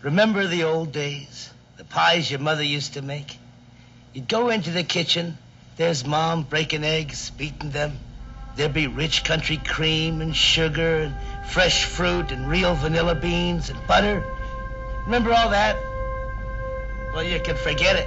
Remember the old days? The pies your mother used to make? You'd go into the kitchen, there's Mom breaking eggs, beating them. There'd be rich country cream and sugar and fresh fruit and real vanilla beans and butter. Remember all that? Well, you can forget it.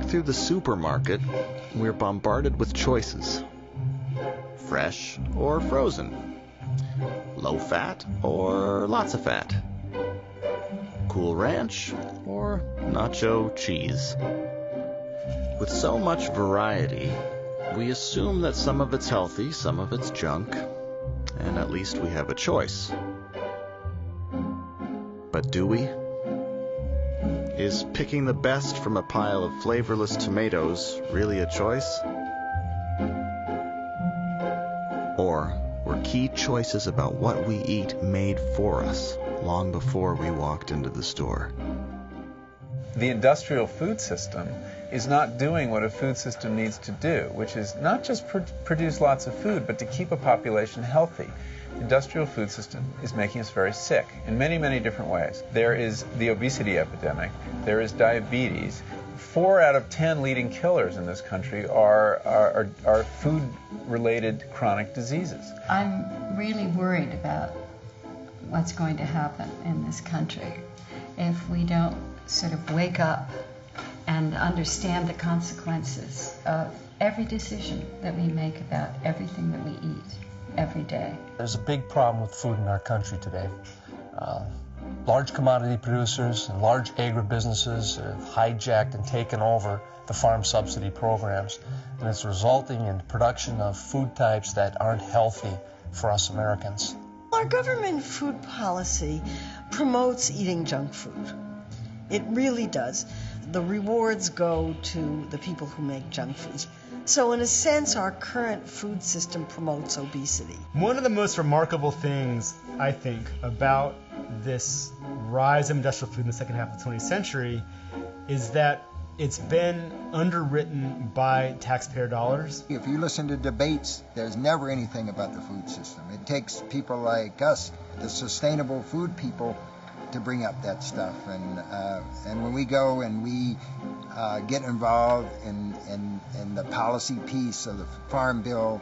Through the supermarket, we're bombarded with choices. Fresh or frozen. Low fat or lots of fat. Cool Ranch or nacho cheese. With so much variety, we assume that some of it's healthy, some of it's junk, and at least we have a choice. But do we? Is picking the best from a pile of flavorless tomatoes really a choice? Or were key choices about what we eat made for us long before we walked into the store? The industrial food system is not doing what a food system needs to do, which is not just produce lots of food, but to keep a population healthy. The industrial food system is making us very sick in many, many different ways. There is the obesity epidemic. There is diabetes. 4 out of 10 leading killers in this country are food-related chronic diseases. I'm really worried about what's going to happen in this country if we don't sort of wake up and understand the consequences of every decision that we make about everything that we eat every day. There's a big problem with food in our country today. Large commodity producers and large agribusinesses have hijacked and taken over the farm subsidy programs, and it's resulting in production of food types that aren't healthy for us Americans. Our government food policy promotes eating junk food. It really does. The rewards go to the people who make junk foods. So in a sense, our current food system promotes obesity. One of the most remarkable things, I think, about this rise of industrial food in the second half of the 20th century is that it's been underwritten by taxpayer dollars. If you listen to debates, there's never anything about the food system. It takes people like us, the sustainable food people, to bring up that stuff. And when we go and we get involved in the policy piece of the Farm Bill,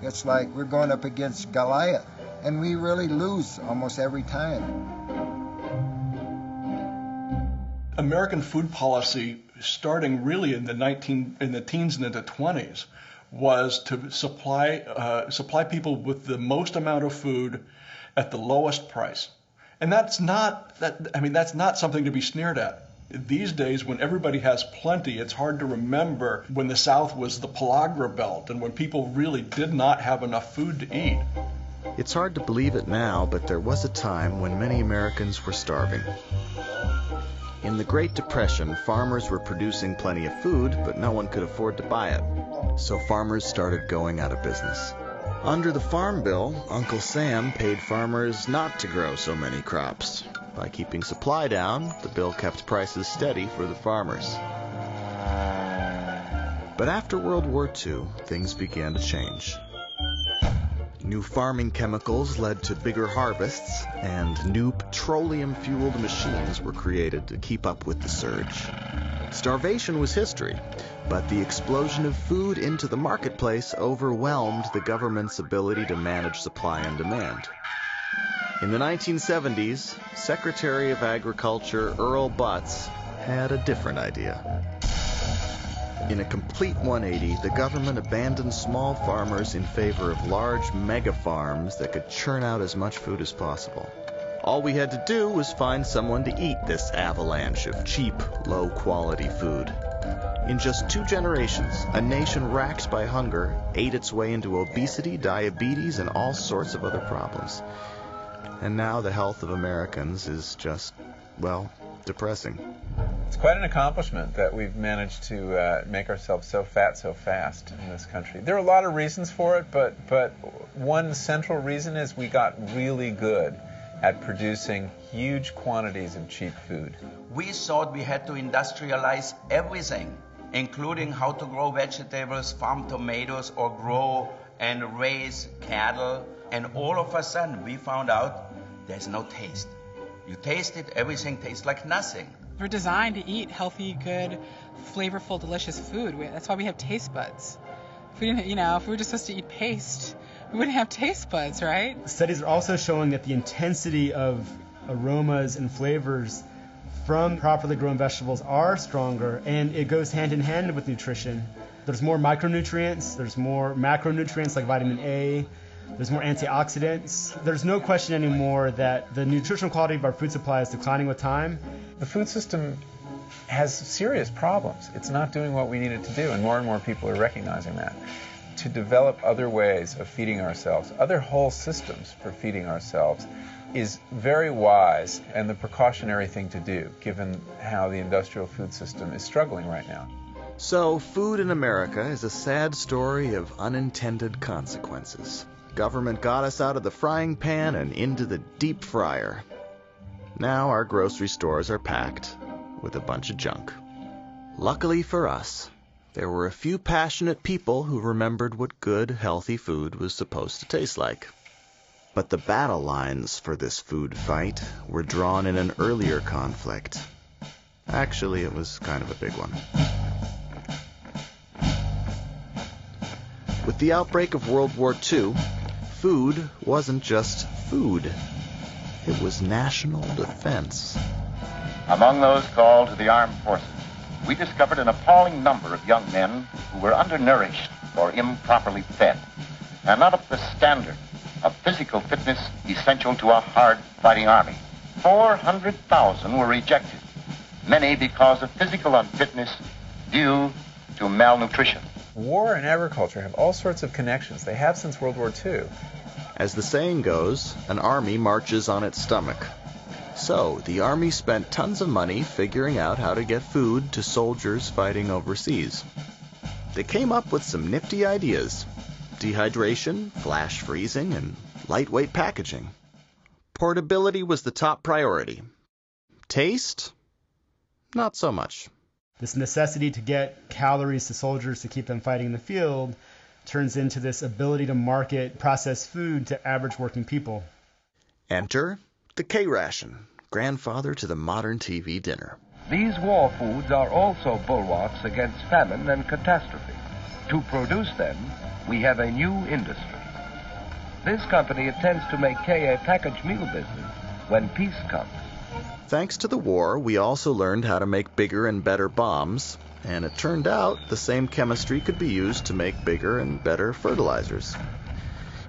it's like we're going up against Goliath, and we really lose almost every time. American food policy, starting really in the teens and into 20s, was to supply people with the most amount of food at the lowest price. And that's not something to be sneered at. These days, when everybody has plenty, it's hard to remember when the South was the pellagra belt and when people really did not have enough food to eat. It's hard to believe it now, but there was a time when many Americans were starving. In the Great Depression, farmers were producing plenty of food, but no one could afford to buy it. So farmers started going out of business. Under the Farm Bill, Uncle Sam paid farmers not to grow so many crops. By keeping supply down, the bill kept prices steady for the farmers. But after World War II, things began to change. New farming chemicals led to bigger harvests, and new petroleum-fueled machines were created to keep up with the surge. Starvation was history, but the explosion of food into the marketplace overwhelmed the government's ability to manage supply and demand. In the 1970s, Secretary of Agriculture Earl Butz had a different idea. In a complete 180, the government abandoned small farmers in favor of large mega farms that could churn out as much food as possible. All we had to do was find someone to eat this avalanche of cheap, low-quality food. In just 2 generations, a nation racked by hunger ate its way into obesity, diabetes, and all sorts of other problems. And now the health of Americans is just, well, depressing. It's quite an accomplishment that we've managed to make ourselves so fat so fast in this country. There are a lot of reasons for it, but one central reason is we got really good at producing huge quantities of cheap food. We thought we had to industrialize everything, including how to grow vegetables, farm tomatoes, or grow and raise cattle. And all of a sudden, we found out there's no taste. You taste it, everything tastes like nothing. We're designed to eat healthy, good, flavorful, delicious food. That's why we have taste buds. If we didn't, if we were just supposed to eat paste, we wouldn't have taste buds, right? Studies are also showing that the intensity of aromas and flavors from properly grown vegetables are stronger, and it goes hand in hand with nutrition. There's more micronutrients, there's more macronutrients like vitamin A, there's more antioxidants. There's no question anymore that the nutritional quality of our food supply is declining with time. The food system has serious problems. It's not doing what we need it to do, and more people are recognizing that. To develop other ways of feeding ourselves, other whole systems for feeding ourselves, is very wise and the precautionary thing to do, given how the industrial food system is struggling right now. So, food in America is a sad story of unintended consequences. Government got us out of the frying pan and into the deep fryer. Now our grocery stores are packed with a bunch of junk. Luckily for us, there were a few passionate people who remembered what good, healthy food was supposed to taste like. But the battle lines for this food fight were drawn in an earlier conflict. Actually, it was kind of a big one. With the outbreak of World War II, food wasn't just food. It was national defense. Among those called to the armed forces, we discovered an appalling number of young men who were undernourished or improperly fed, and not up to the standard of physical fitness essential to a hard-fighting army. 400,000 were rejected, many because of physical unfitness due to malnutrition. War and agriculture have all sorts of connections. They have since World War II. As the saying goes, an army marches on its stomach. So, the army spent tons of money figuring out how to get food to soldiers fighting overseas. They came up with some nifty ideas. Dehydration, flash freezing, and lightweight packaging. Portability was the top priority. Taste? Not so much. This necessity to get calories to soldiers to keep them fighting in the field turns into this ability to market processed food to average working people. Enter the K-ration, grandfather to the modern TV dinner. These war foods are also bulwarks against famine and catastrophe. To produce them, we have a new industry. This company intends to make K a packaged meal business when peace comes. Thanks to the war, we also learned how to make bigger and better bombs, and it turned out the same chemistry could be used to make bigger and better fertilizers.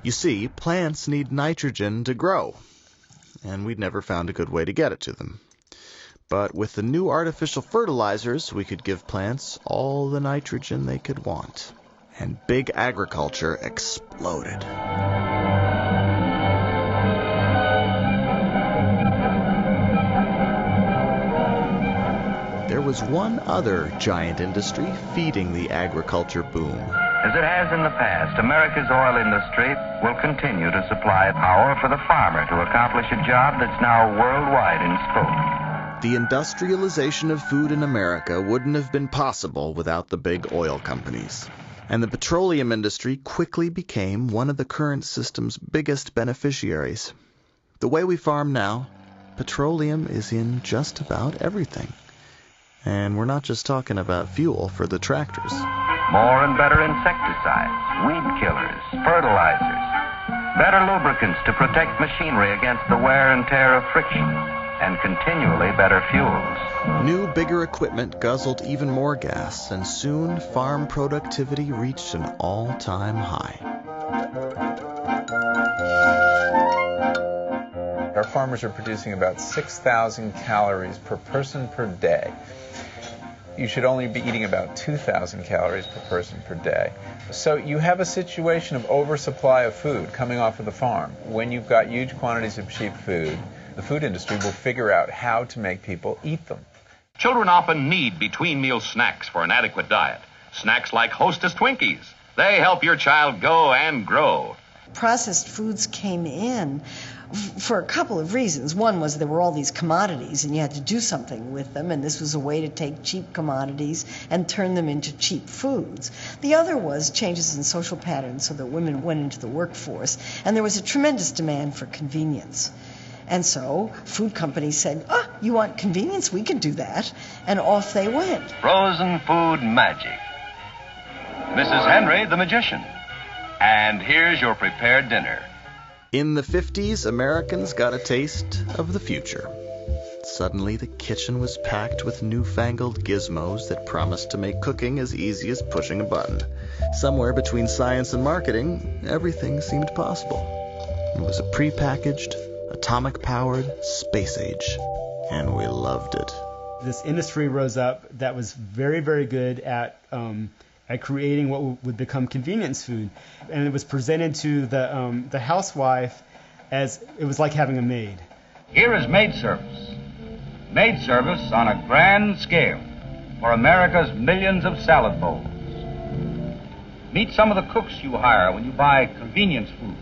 You see, plants need nitrogen to grow, and we'd never found a good way to get it to them. But with the new artificial fertilizers, we could give plants all the nitrogen they could want. And big agriculture exploded. There was one other giant industry feeding the agriculture boom. As it has in the past, America's oil industry will continue to supply power for the farmer to accomplish a job that's now worldwide in scope. The industrialization of food in America wouldn't have been possible without the big oil companies. And the petroleum industry quickly became one of the current system's biggest beneficiaries. The way we farm now, petroleum is in just about everything. And we're not just talking about fuel for the tractors. More and better insecticides, weed killers, fertilizers, better lubricants to protect machinery against the wear and tear of friction, and continually better fuels. New, bigger equipment guzzled even more gas, and soon farm productivity reached an all-time high. Our farmers are producing about 6,000 calories per person per day. You should only be eating about 2,000 calories per person per day. So you have a situation of oversupply of food coming off of the farm. When you've got huge quantities of cheap food, the food industry will figure out how to make people eat them. Children often need between-meal snacks for an adequate diet. Snacks like Hostess Twinkies. They help your child go and grow. Processed foods came in for a couple of reasons. One was there were all these commodities and you had to do something with them, and this was a way to take cheap commodities and turn them into cheap foods. The other was changes in social patterns so that women went into the workforce, and there was a tremendous demand for convenience. And so food companies said, you want convenience? We can do that. And off they went. Frozen food magic. Mrs. Henry, the magician. And here's your prepared dinner. In the 50s, Americans got a taste of the future. Suddenly, the kitchen was packed with newfangled gizmos that promised to make cooking as easy as pushing a button. Somewhere between science and marketing, everything seemed possible. It was a prepackaged, atomic-powered space age, and we loved it. This industry rose up that was very, very good at creating what would become convenience food, and it was presented to the housewife as it was like having a maid. Here is maid service. Maid service on a grand scale for America's millions of salad bowls. Meet some of the cooks you hire when you buy convenience foods.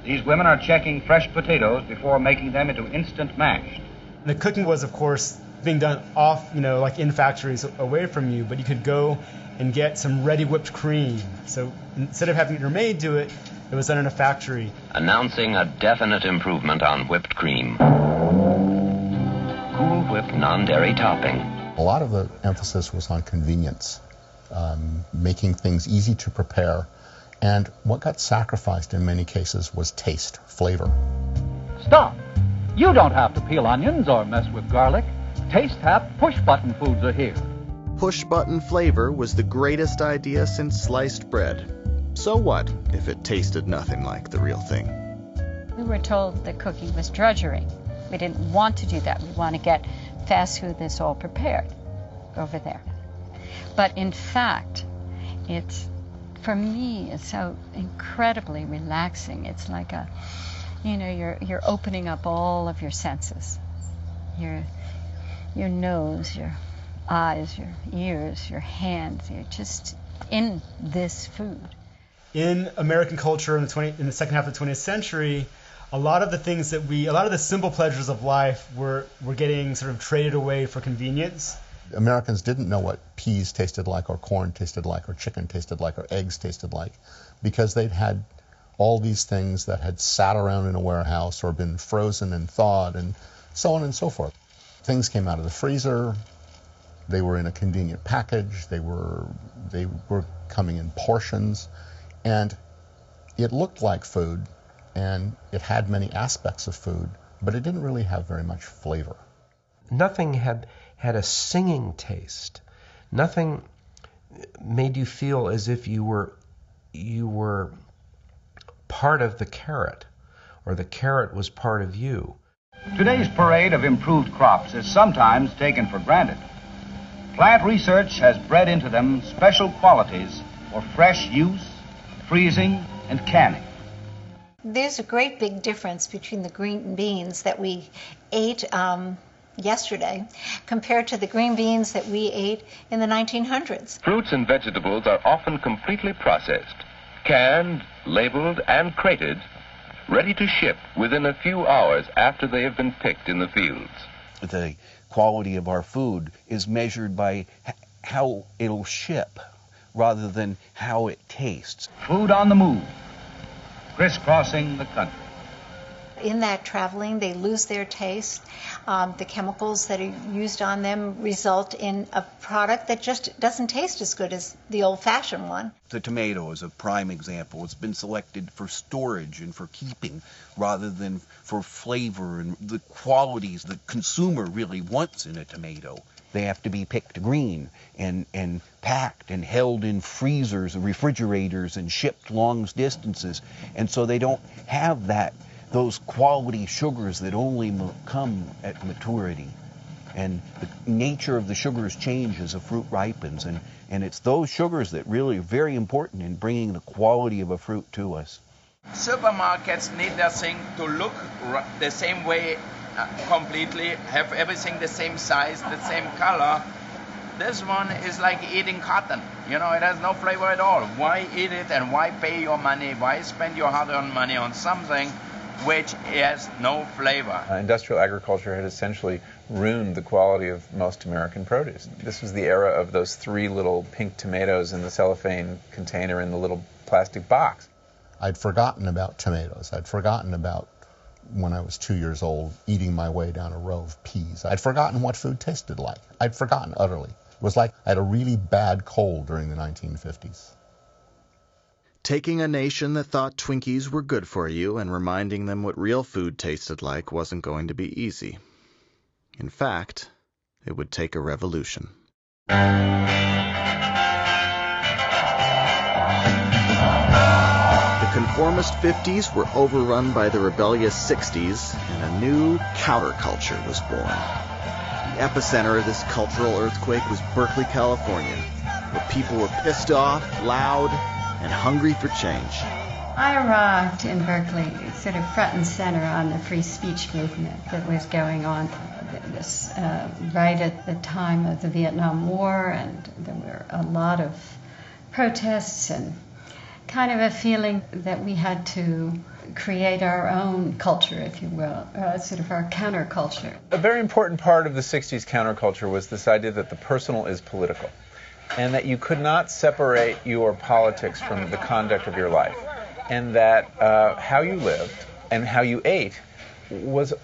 These women are checking fresh potatoes before making them into instant mashed. The cooking was, of course, being done off, like in factories away from you, but you could go and get some ready whipped cream. So instead of having your maid do it, it was done in a factory. Announcing a definite improvement on whipped cream. Cool Whip non-dairy topping. A lot of the emphasis was on convenience, making things easy to prepare. And what got sacrificed in many cases was taste, flavor. Stop! You don't have to peel onions or mess with garlic. Taste Tap push-button foods are here. Push-button flavor was the greatest idea since sliced bread. So what if it tasted nothing like the real thing? We were told that cooking was drudgery. We didn't want to do that. We want to get fast food that's all prepared over there. But in fact, for me, it's so incredibly relaxing. It's like you're opening up all of your senses. Your nose, your eyes, your ears, your hands. You're just in this food. In American culture in the second half of the 20th century, a lot of the simple pleasures of life were getting sort of traded away for convenience. Americans didn't know what peas tasted like, or corn tasted like, or chicken tasted like, or eggs tasted like, because they'd had all these things that had sat around in a warehouse or been frozen and thawed and so on and so forth. Things came out of the freezer, they were in a convenient package, they were coming in portions, and it looked like food, and it had many aspects of food, but it didn't really have very much flavor. Nothing had a singing taste. Nothing made you feel as if you were part of the carrot, or the carrot was part of you. Today's parade of improved crops is sometimes taken for granted. Plant research has bred into them special qualities for fresh use, freezing, and canning. There's a great big difference between the green beans that we ate yesterday compared to the green beans that we ate in the 1900s. Fruits and vegetables are often completely processed, canned, labeled, and crated, ready to ship within a few hours after they have been picked in the fields. The quality of our food is measured by how it'll ship rather than how it tastes. Food on the move, crisscrossing the country. In that traveling, they lose their taste. The chemicals that are used on them result in a product that just doesn't taste as good as the old-fashioned one. The tomato is a prime example. It's been selected for storage and for keeping rather than for flavor and the qualities the consumer really wants in a tomato. They have to be picked green and packed and held in freezers and refrigerators and shipped long distances. And so they don't have that those quality sugars that only come at maturity. And the nature of the sugars change as a fruit ripens, and it's those sugars that really are very important in bringing the quality of a fruit to us. Supermarkets need their thing to look the same way completely, have everything the same size, the same color. This one is like eating cotton. You know, it has no flavor at all. Why eat it and why pay your money? Why spend your hard-earned money on something which has no flavor? Industrial agriculture had essentially ruined the quality of most American produce. This was the era of those 3 little pink tomatoes in the cellophane container in the little plastic box. I'd forgotten about tomatoes. I'd forgotten about, when I was 2 years old, eating my way down a row of peas. I'd forgotten what food tasted like. I'd forgotten utterly. It was like I had a really bad cold during the 1950s. Taking a nation that thought Twinkies were good for you and reminding them what real food tasted like wasn't going to be easy. In fact, it would take a revolution. The conformist 50s were overrun by the rebellious 60s, and a new counterculture was born. The epicenter of this cultural earthquake was Berkeley, California, where people were pissed off, loud, and hungry for change. I arrived in Berkeley sort of front and center on the free speech movement that was going on right at the time of the Vietnam War, and there were a lot of protests and kind of a feeling that we had to create our own culture, if you will, sort of our counterculture. A very important part of the 60s counterculture was this idea that the personal is political, and that you could not separate your politics from the conduct of your life, and that how you lived and how you ate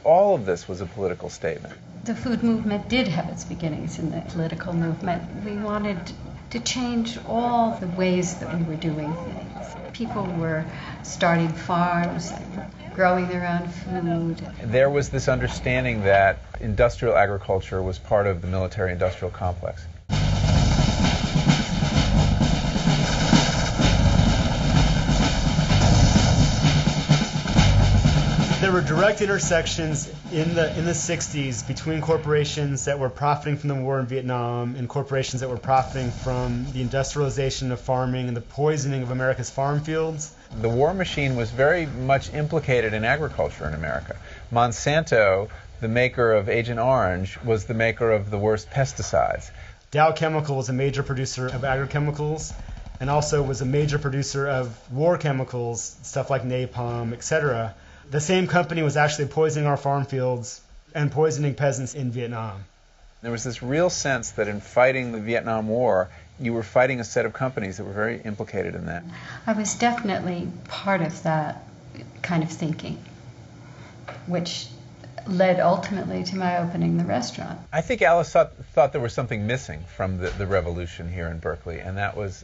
all of this was a political statement. The food movement did have its beginnings in the political movement. We wanted to change all the ways that we were doing things. People were starting farms, growing their own food. There was this understanding that industrial agriculture was part of the military-industrial complex. There were direct intersections in the 60s between corporations that were profiting from the war in Vietnam and corporations that were profiting from the industrialization of farming and the poisoning of America's farm fields. The war machine was very much implicated in agriculture in America. Monsanto, the maker of Agent Orange, was the maker of the worst pesticides. Dow Chemical was a major producer of agrochemicals and also was a major producer of war chemicals, stuff like napalm, etc. The same company was actually poisoning our farm fields and poisoning peasants in Vietnam. There was this real sense that in fighting the Vietnam War, you were fighting a set of companies that were very implicated in that. I was definitely part of that kind of thinking, which led ultimately to my opening the restaurant. I think Alice thought there was something missing from the revolution here in Berkeley, and that was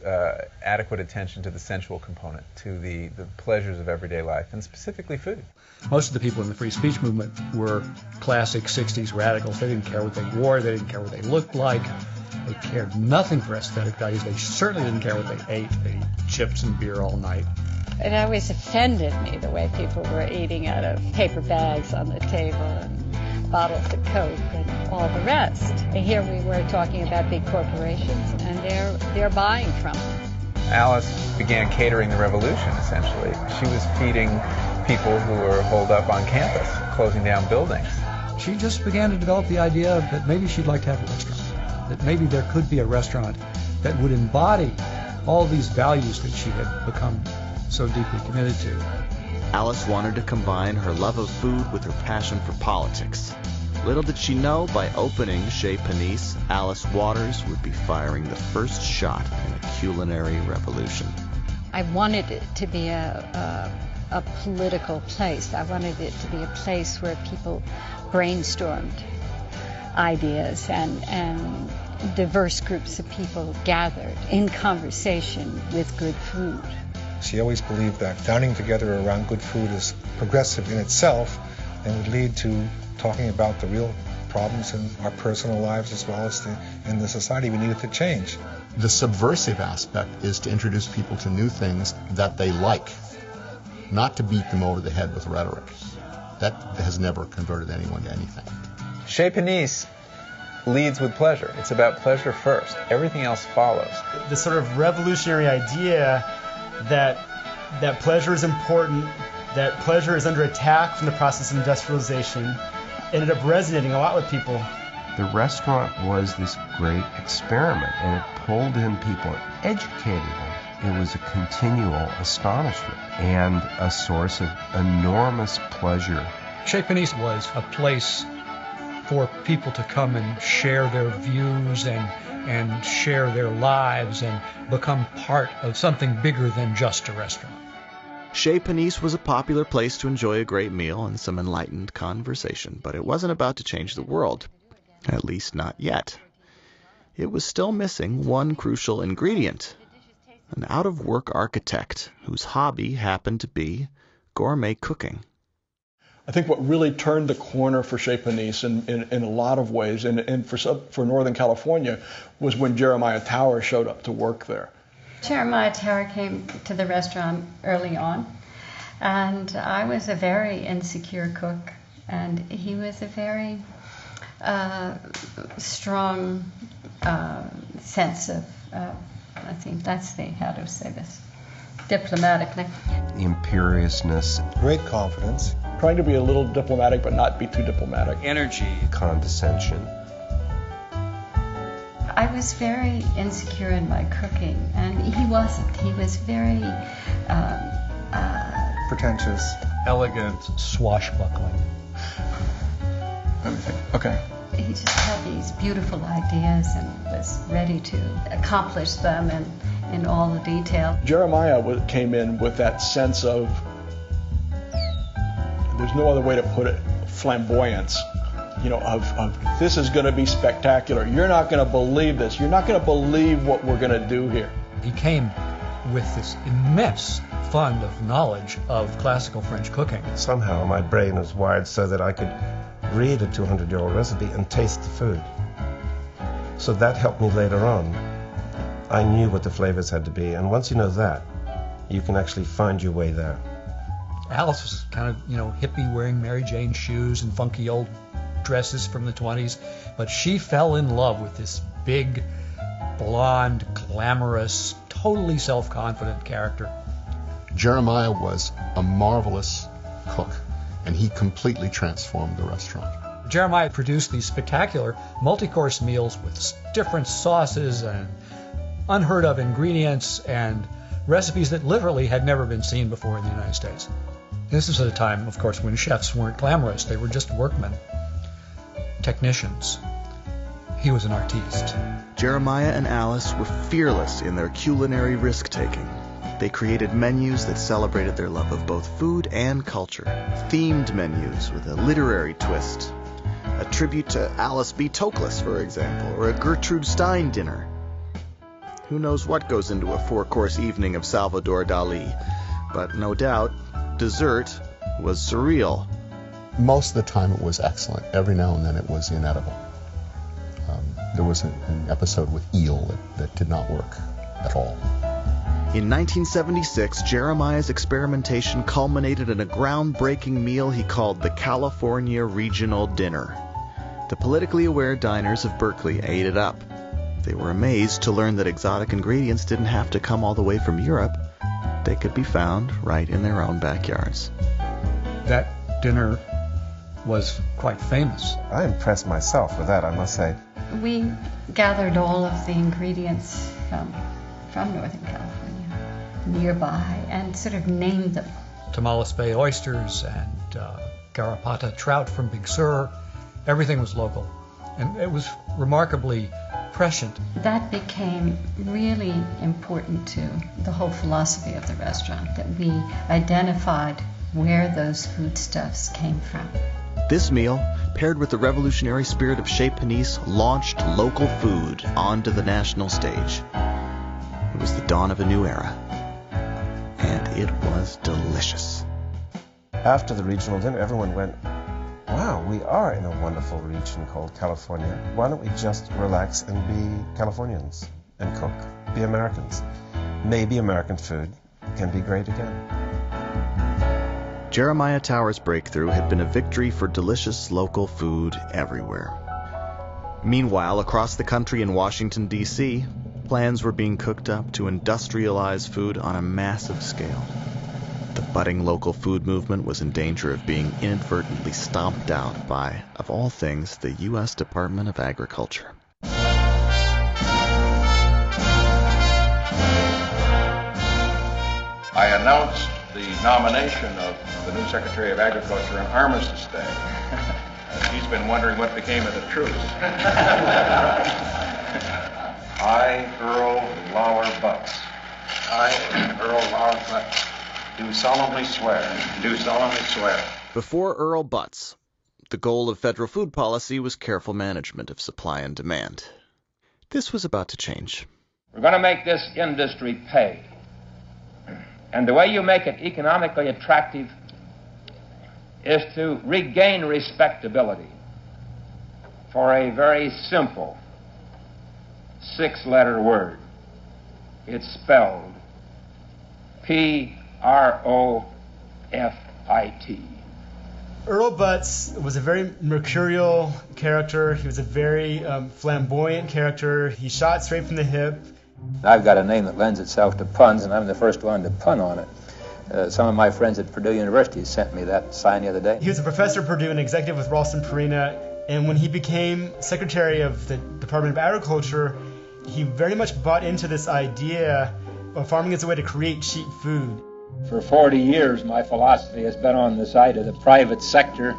adequate attention to the sensual component, to the pleasures of everyday life, and specifically food. Most of the people in the free speech movement were classic 60s radicals. They didn't care what they wore, they didn't care what they looked like, they cared nothing for aesthetic values, they certainly didn't care what they ate. They ate chips and beer all night. It always offended me the way people were eating out of paper bags on the table and bottles of Coke and all the rest. And here we were talking about big corporations, and they're buying from them. Alice began catering the revolution, essentially. She was feeding people who were holed up on campus, closing down buildings. She just began to develop the idea that maybe she'd like to have a restaurant, that maybe there could be a restaurant that would embody all these values that she had become so deeply committed to. Alice wanted to combine her love of food with her passion for politics. Little did she know, by opening Chez Panisse, Alice Waters would be firing the first shot in a culinary revolution. I wanted it to be a political place. I wanted it to be a place where people brainstormed ideas and diverse groups of people gathered in conversation with good food. She always believed that dining together around good food is progressive in itself and would lead to talking about the real problems in our personal lives as well as in the society we needed to change. The subversive aspect is to introduce people to new things that they like. not to beat them over the head with rhetoric. That has never converted anyone to anything. Chez Panisse leads with pleasure. It's about pleasure first. Everything else follows. The sort of revolutionary idea that pleasure is important, that pleasure is under attack from the process of industrialization, ended up resonating a lot with people. The restaurant was this great experiment, and it pulled in people, educated them. It was a continual astonishment and a source of enormous pleasure. Chez Panisse was a place for people to come and share their views and share their lives and become part of something bigger than just a restaurant. Chez Panisse was a popular place to enjoy a great meal and some enlightened conversation, but it wasn't about to change the world. At least not yet. It was still missing one crucial ingredient: an out-of-work architect whose hobby happened to be gourmet cooking. I think what really turned the corner for Chez Panisse in a lot of ways, and for Northern California, was when Jeremiah Tower showed up to work there. Jeremiah Tower came to the restaurant early on, and I was a very insecure cook, and he was a very strong sense of, I think that's how to say this diplomatically. Imperiousness. Great confidence. Trying to be a little diplomatic but not be too diplomatic. Energy. Condescension. I was very insecure in my cooking, and he wasn't. He was very pretentious, elegant, swashbuckling. Let me think. Okay. He just had these beautiful ideas and was ready to accomplish them in all the detail. Jeremiah came in with that sense of, there's no other way to put it, flamboyance. Of this is going to be spectacular. You're not going to believe this. You're not going to believe what we're going to do here. He came with this immense fund of knowledge of classical French cooking. Somehow my brain was wired so that I could read a 200-year-old recipe and taste the food. So that helped me later on. I knew what the flavors had to be, and once you know that, you can actually find your way there. Alice was kind of, hippie, wearing Mary Jane shoes and funky old dresses from the 20s, but she fell in love with this big, blonde, glamorous, totally self-confident character. Jeremiah was a marvelous cook, and he completely transformed the restaurant. Jeremiah produced these spectacular multi-course meals with different sauces and unheard of ingredients and recipes that literally had never been seen before in the United States. This is at a time, of course, when chefs weren't glamorous. They were just workmen, technicians. He was an artiste. Jeremiah and Alice were fearless in their culinary risk-taking. They created menus that celebrated their love of both food and culture. Themed menus with a literary twist. A tribute to Alice B. Toklas, for example, or a Gertrude Stein dinner. Who knows what goes into a 4-course evening of Salvador Dali, but no doubt, dessert was surreal. Most of the time it was excellent. Every now and then it was inedible. There was an episode with eel that did not work at all. In 1976, Jeremiah's experimentation culminated in a groundbreaking meal he called the California Regional Dinner. The politically aware diners of Berkeley ate it up. They were amazed to learn that exotic ingredients didn't have to come all the way from Europe. They could be found right in their own backyards. That dinner was quite famous. I impressed myself with that, I must say. We gathered all of the ingredients from Northern California, nearby, and sort of named them. Tamales Bay oysters and Garrapata trout from Big Sur. Everything was local. And it was remarkably prescient. That became really important to the whole philosophy of the restaurant, that we identified where those foodstuffs came from. This meal, paired with the revolutionary spirit of Chez Panisse, launched local food onto the national stage. It was the dawn of a new era, and it was delicious. After the regional dinner, everyone went, wow, we are in a wonderful region called California. Why don't we just relax and be Californians and cook, be Americans? Maybe American food can be great again. Jeremiah Tower's breakthrough had been a victory for delicious local food everywhere. Meanwhile, across the country in Washington, D.C., plans were being cooked up to industrialize food on a massive scale. The budding local food movement was in danger of being inadvertently stomped out by, of all things, the U.S. Department of Agriculture. I announced the nomination of the new Secretary of Agriculture on Armistice Day. She's been wondering what became of the truce. I, Earl Lauer Butts. I, Earl Lauer Butts, do solemnly swear. Do solemnly swear. Before Earl Butts, the goal of federal food policy was careful management of supply and demand. This was about to change. We're going to make this industry pay. And the way you make it economically attractive is to regain respectability for a very simple 6-letter word. It's spelled P-R-O-F-I-T. Earl Butts was a very mercurial character. He was a very flamboyant character. He shot straight from the hip. I've got a name that lends itself to puns, and I'm the first one to pun on it. Some of my friends at Purdue University sent me that sign the other day. He was a professor at Purdue and executive with Ralston Purina, and when he became secretary of the Department of Agriculture, he very much bought into this idea of farming as a way to create cheap food. For 40 years, my philosophy has been on the side of the private sector.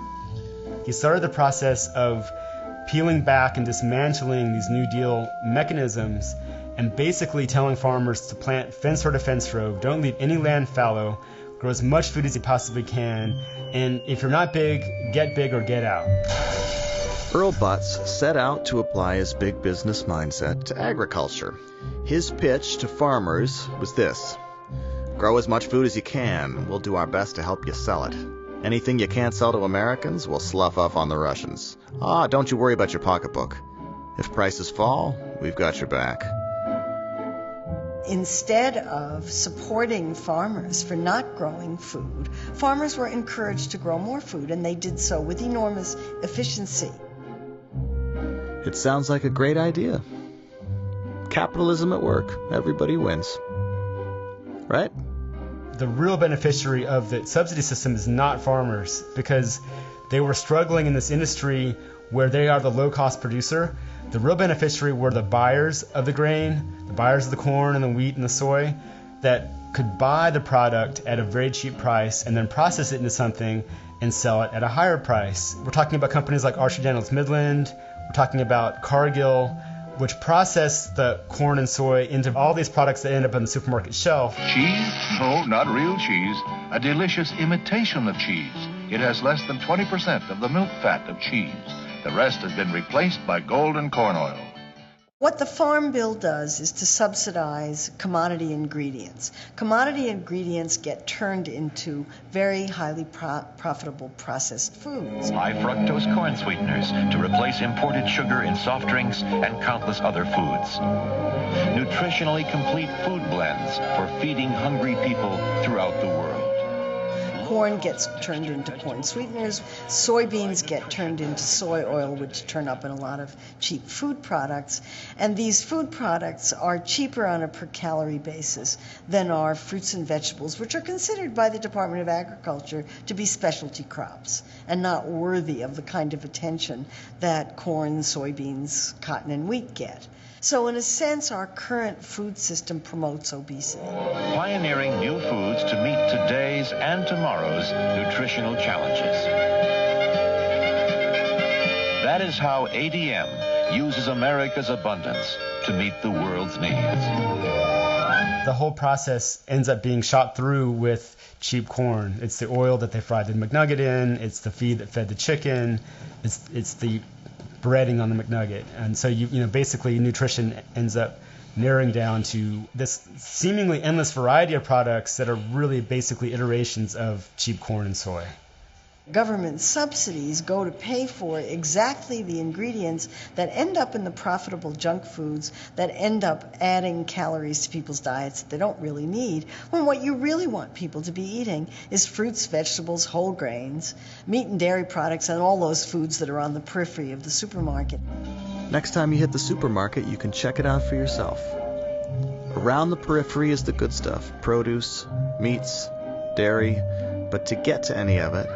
He started the process of peeling back and dismantling these New Deal mechanisms and basically telling farmers to plant fence row to fence row, don't leave any land fallow, grow as much food as you possibly can, and if you're not big, get big or get out. Earl Butts set out to apply his big business mindset to agriculture. His pitch to farmers was this: grow as much food as you can, we'll do our best to help you sell it. Anything you can't sell to Americans, we'll slough off on the Russians. Don't you worry about your pocketbook. If prices fall, we've got your back. Instead of supporting farmers for not growing food, farmers were encouraged to grow more food, and they did so with enormous efficiency. It sounds like a great idea. Capitalism at work. Everybody wins. Right? The real beneficiary of the subsidy system is not farmers, because they were struggling in this industry where they are the low-cost producer. The real beneficiary were the buyers of the grain, the buyers of the corn and the wheat and the soy, that could buy the product at a very cheap price and then process it into something and sell it at a higher price. We're talking about companies like Archer Daniels Midland. We're talking about Cargill, which process the corn and soy into all these products that end up on the supermarket shelf. Cheese? No, not real cheese. A delicious imitation of cheese. It has less than 20% of the milk fat of cheese. The rest has been replaced by golden corn oil. What the Farm Bill does is to subsidize commodity ingredients. Commodity ingredients get turned into very highly profitable processed foods. High fructose corn sweeteners to replace imported sugar in soft drinks and countless other foods. Nutritionally complete food blends for feeding hungry people throughout the world. Corn gets turned into corn sweeteners. Soybeans get turned into soy oil, which turn up in a lot of cheap food products. And these food products are cheaper on a per calorie basis than are fruits and vegetables, which are considered by the Department of Agriculture to be specialty crops and not worthy of the kind of attention that corn, soybeans, cotton, and wheat get. So in a sense, our current food system promotes obesity. Pioneering new foods to meet today's and tomorrow's nutritional challenges. That is how ADM uses America's abundance to meet the world's needs. The whole process ends up being shot through with cheap corn. It's the oil that they fried the McNugget in, it's the feed that fed the chicken, it's the breading on the McNugget. And so basically nutrition ends up narrowing down to this seemingly endless variety of products that are really basically iterations of cheap corn and soy. Government subsidies go to pay for exactly the ingredients that end up in the profitable junk foods that end up adding calories to people's diets that they don't really need, when what you really want people to be eating is fruits, vegetables, whole grains, meat and dairy products, and all those foods that are on the periphery of the supermarket. Next time you hit the supermarket, you can check it out for yourself. Around the periphery is the good stuff: produce, meats, dairy, but to get to any of it,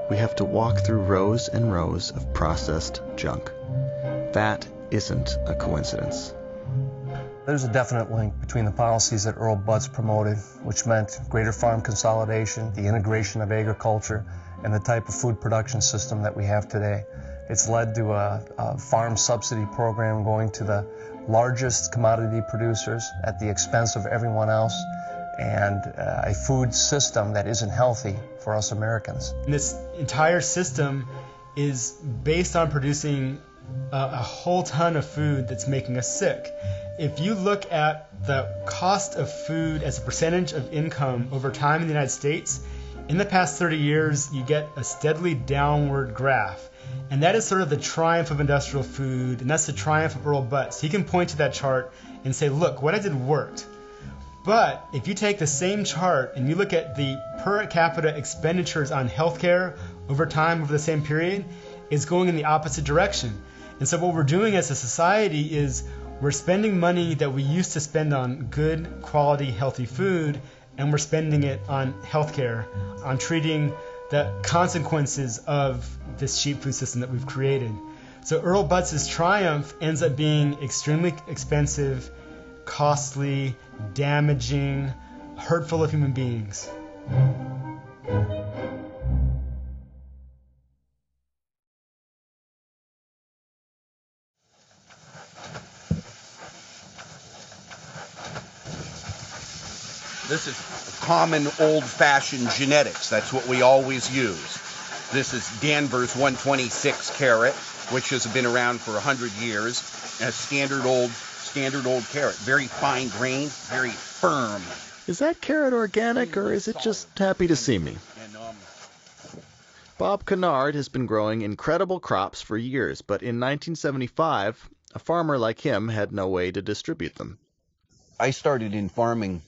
we have to walk through rows and rows of processed junk. That isn't a coincidence. There's a definite link between the policies that Earl Butz promoted, which meant greater farm consolidation, the integration of agriculture, and the type of food production system that we have today. It's led to a farm subsidy program going to the largest commodity producers at the expense of everyone else, and a food system that isn't healthy for us Americans. And this entire system is based on producing a whole ton of food that's making us sick. If you look at the cost of food as a percentage of income over time in the United States, in the past 30 years, you get a steadily downward graph. And that is sort of the triumph of industrial food, and that's the triumph of Earl Butz. He can point to that chart and say, look, what I did worked. But if you take the same chart and you look at the per capita expenditures on healthcare over time, over the same period, it's going in the opposite direction. And so what we're doing as a society is we're spending money that we used to spend on good, quality, healthy food, and we're spending it on healthcare, on treating the consequences of this cheap food system that we've created. So Earl Butz's triumph ends up being extremely expensive, costly, damaging, hurtful of human beings. This is common old-fashioned genetics. That's what we always use. This is Danvers 126 carrot, which has been around for 100 years. A standard old carrot, very fine grained, very firm. Is that carrot organic, or is it just happy to see me? Bob Kennard has been growing incredible crops for years, but in 1975, a farmer like him had no way to distribute them. I started in farming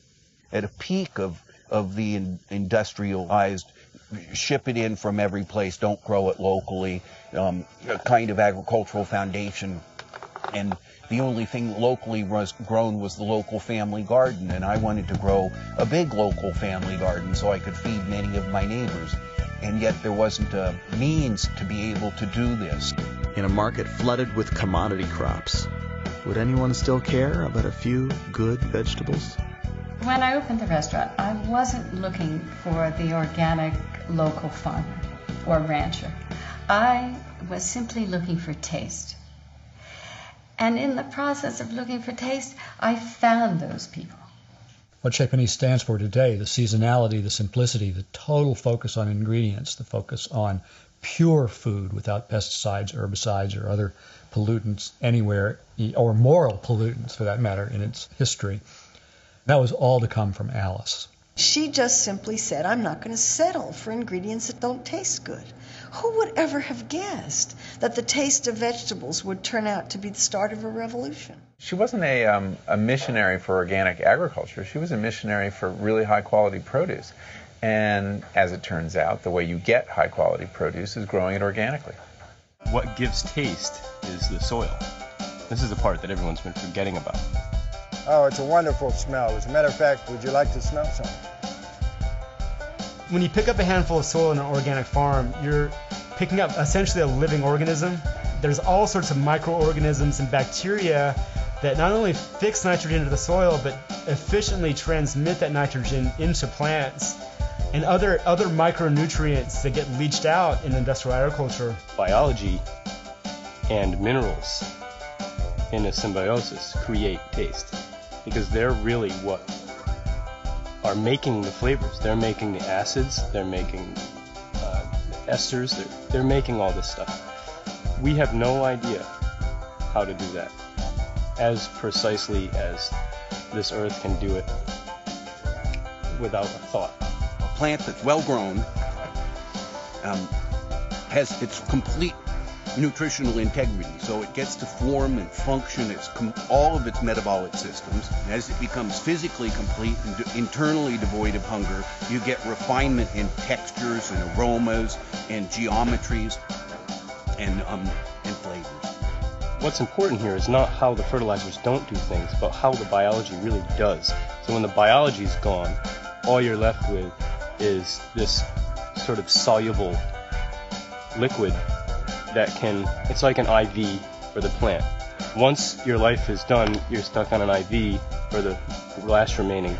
at a peak of the industrialized, ship it in from every place, don't grow it locally, kind of agricultural foundation. And the only thing locally was grown was the local family garden, and I wanted to grow a big local family garden so I could feed many of my neighbors. And yet there wasn't a means to be able to do this. In a market flooded with commodity crops, would anyone still care about a few good vegetables? When I opened the restaurant, I wasn't looking for the organic local farmer or rancher. I was simply looking for taste. And in the process of looking for taste, I found those people. What Chez Panisse stands for today, the seasonality, the simplicity, the total focus on ingredients, the focus on pure food without pesticides, herbicides, or other pollutants anywhere, or moral pollutants for that matter, in its history. That was all to come from Alice. She just simply said, I'm not going to settle for ingredients that don't taste good. Who would ever have guessed that the taste of vegetables would turn out to be the start of a revolution? She wasn't a missionary for organic agriculture. She was a missionary for really high-quality produce. And as it turns out, the way you get high-quality produce is growing it organically. What gives taste is the soil. This is the part that everyone's been forgetting about. Oh, it's a wonderful smell. As a matter of fact, would you like to smell something? When you pick up a handful of soil in an organic farm, you're picking up essentially a living organism. There's all sorts of microorganisms and bacteria that not only fix nitrogen into the soil, but efficiently transmit that nitrogen into plants and other micronutrients that get leached out in industrial agriculture. Biology and minerals in a symbiosis create taste, because they're really what are making the flavors. They're making the acids, they're making esters, they're making all this stuff. We have no idea how to do that as precisely as this earth can do it without a thought. A plant that's well grown has its complete nutritional integrity, so it gets to form and function all of its metabolic systems. And as it becomes physically complete and internally devoid of hunger, you get refinement in textures and aromas and geometries and flavors. What's important here is not how the fertilizers don't do things, but how the biology really does. So when the biology's gone, all you're left with is this sort of soluble liquid that it's like an IV for the plant. Once your life is done, you're stuck on an IV for the last remaining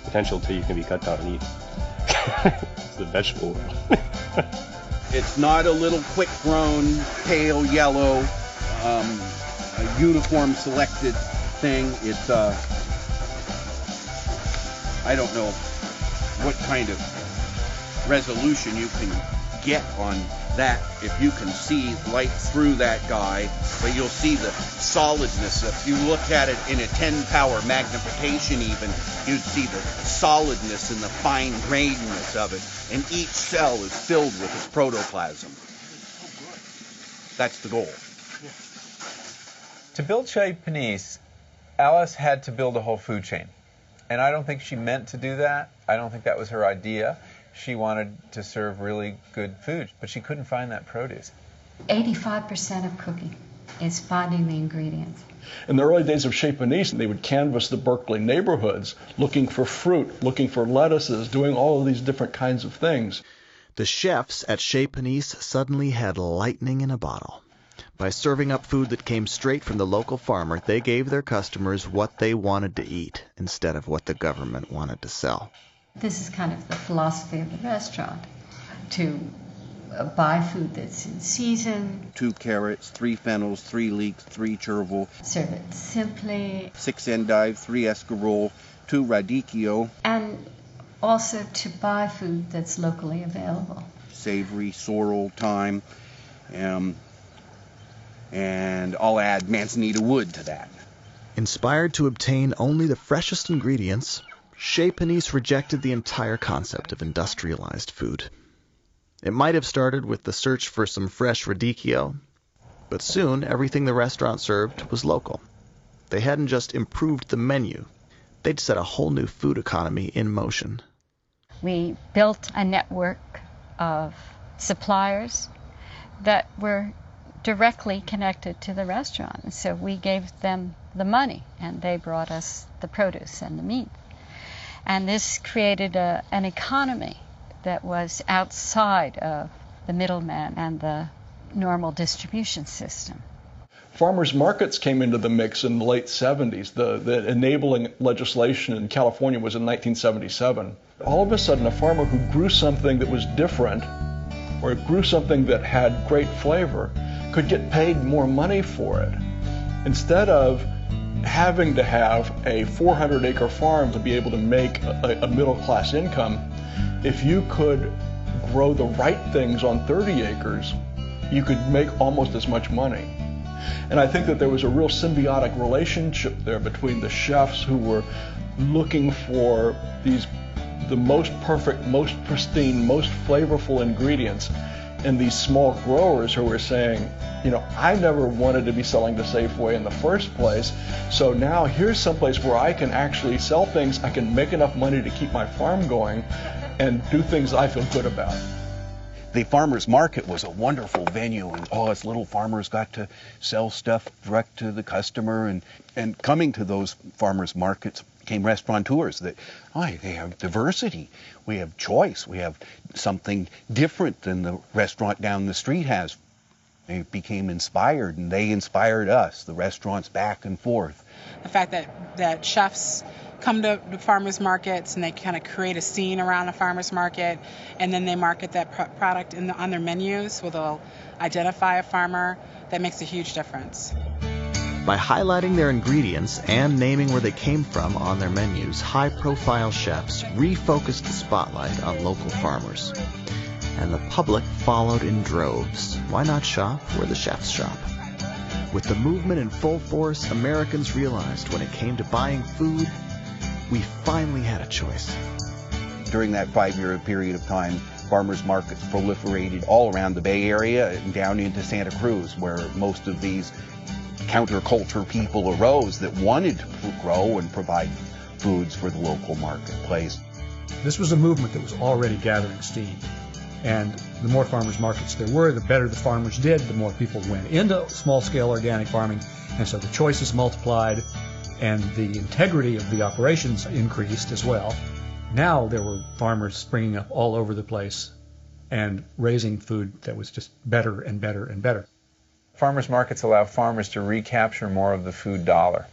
potential till you can be cut down and eaten. It's the vegetable world. It's not a little quick-grown, pale yellow, a uniform selected thing. It's, I don't know what kind of resolution you can get on that if you can see right through that guy, but you'll see the solidness. If you look at it in a 10-power magnification even, you'd see the solidness and the fine grainedness of it, and each cell is filled with its protoplasm. That's the goal. To build Chez Panisse, Alice had to build a whole food chain, and I don't think she meant to do that. I don't think that was her idea. She wanted to serve really good food, but she couldn't find that produce. 85% of cooking is finding the ingredients. In the early days of Chez Panisse, they would canvass the Berkeley neighborhoods looking for fruit, looking for lettuces, doing all of these different kinds of things. The chefs at Chez Panisse suddenly had lightning in a bottle. By serving up food that came straight from the local farmer, they gave their customers what they wanted to eat instead of what the government wanted to sell. This is kind of the philosophy of the restaurant, to buy food that's in season. 2 carrots, 3 fennels, 3 leeks, 3 chervil. Serve it simply. 6 endive, 3 escarole, 2 radicchio. And also to buy food that's locally available. Savory, sorrel, thyme, and I'll add manzanita wood to that. Inspired to obtain only the freshest ingredients, Chez Panisse rejected the entire concept of industrialized food. It might have started with the search for some fresh radicchio, but soon everything the restaurant served was local. They hadn't just improved the menu, they'd set a whole new food economy in motion. We built a network of suppliers that were directly connected to the restaurant. So we gave them the money, and they brought us the produce and the meat. And this created an economy that was outside of the middleman and the normal distribution system. Farmers markets came into the mix in the late 70s. The enabling legislation in California was in 1977. All of a sudden, a farmer who grew something that was different or grew something that had great flavor could get paid more money for it. Instead of having to have a 400-acre farm to be able to make a middle-class income, if you could grow the right things on 30 acres, you could make almost as much money. And I think that there was a real symbiotic relationship there between the chefs who were looking for the most perfect, most pristine, most flavorful ingredients, and these small growers who were saying, you know, I never wanted to be selling to Safeway in the first place, so now here's someplace where I can actually sell things, I can make enough money to keep my farm going and do things I feel good about. The farmers market was a wonderful venue, and all us little farmers got to sell stuff direct to the customer, and coming to those farmers markets came restaurateurs that, they have diversity, we have choice, we have something different than the restaurant down the street has. They became inspired, and they inspired us, the restaurants back and forth. The fact that chefs come to the farmers markets and they kind of create a scene around a farmers market, and then they market that product on their menus where they'll identify a farmer, that makes a huge difference. By highlighting their ingredients and naming where they came from on their menus, high-profile chefs refocused the spotlight on local farmers. And the public followed in droves. Why not shop where the chefs shop? With the movement in full force, Americans realized when it came to buying food, we finally had a choice. During that 5-year period of time, Farmers markets proliferated all around the Bay Area and down into Santa Cruz, where most of these counterculture people arose that wanted to grow and provide foods for the local marketplace. This was a movement that was already gathering steam. And the more farmers markets there were, the better the farmers did, the more people went into small-scale organic farming, and so the choices multiplied and the integrity of the operations increased as well. Now there were farmers springing up all over the place and raising food that was just better and better and better. Farmers markets allow farmers to recapture more of the food dollar.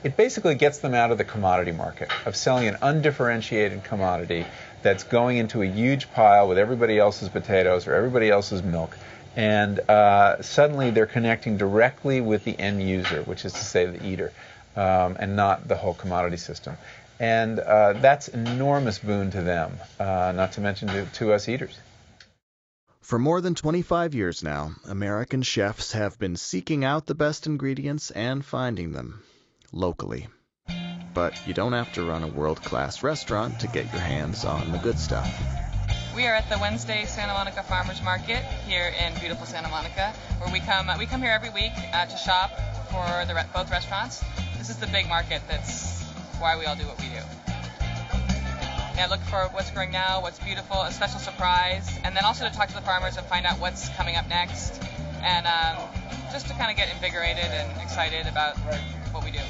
It basically gets them out of the commodity market, of selling an undifferentiated commodity that's going into a huge pile with everybody else's potatoes or everybody else's milk. And suddenly they're connecting directly with the end user, which is to say the eater, and not the whole commodity system. And that's an enormous boon to them, not to mention to us eaters. For more than 25 years now, American chefs have been seeking out the best ingredients and finding them locally. But you don't have to run a world-class restaurant to get your hands on the good stuff. We are at the Wednesday Santa Monica Farmers Market here in beautiful Santa Monica, where we come here every week to shop for both restaurants. This is the big market. That's why we all do what we do. Yeah, look for what's growing now, what's beautiful, a special surprise, and then also to talk to the farmers and find out what's coming up next, and just to kind of get invigorated and excited about what we do.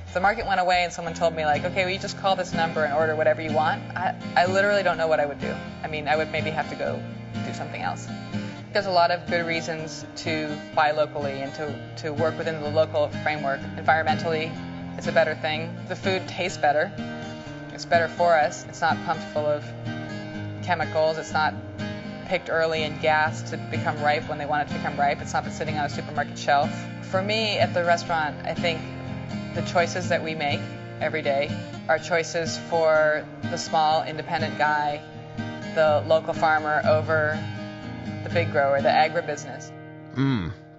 If the market went away and someone told me, like, okay, well, you just call this number and order whatever you want, I literally don't know what I would do. I mean, I would maybe have to go do something else. There's a lot of good reasons to buy locally and to work within the local framework. Environmentally, it's a better thing. The food tastes better. It's better for us. It's not pumped full of chemicals. It's not picked early and gassed to become ripe when they want it to become ripe. It's not been sitting on a supermarket shelf. For me, at the restaurant, I think the choices that we make every day are choices for the small, independent guy, the local farmer over the big grower, the agribusiness.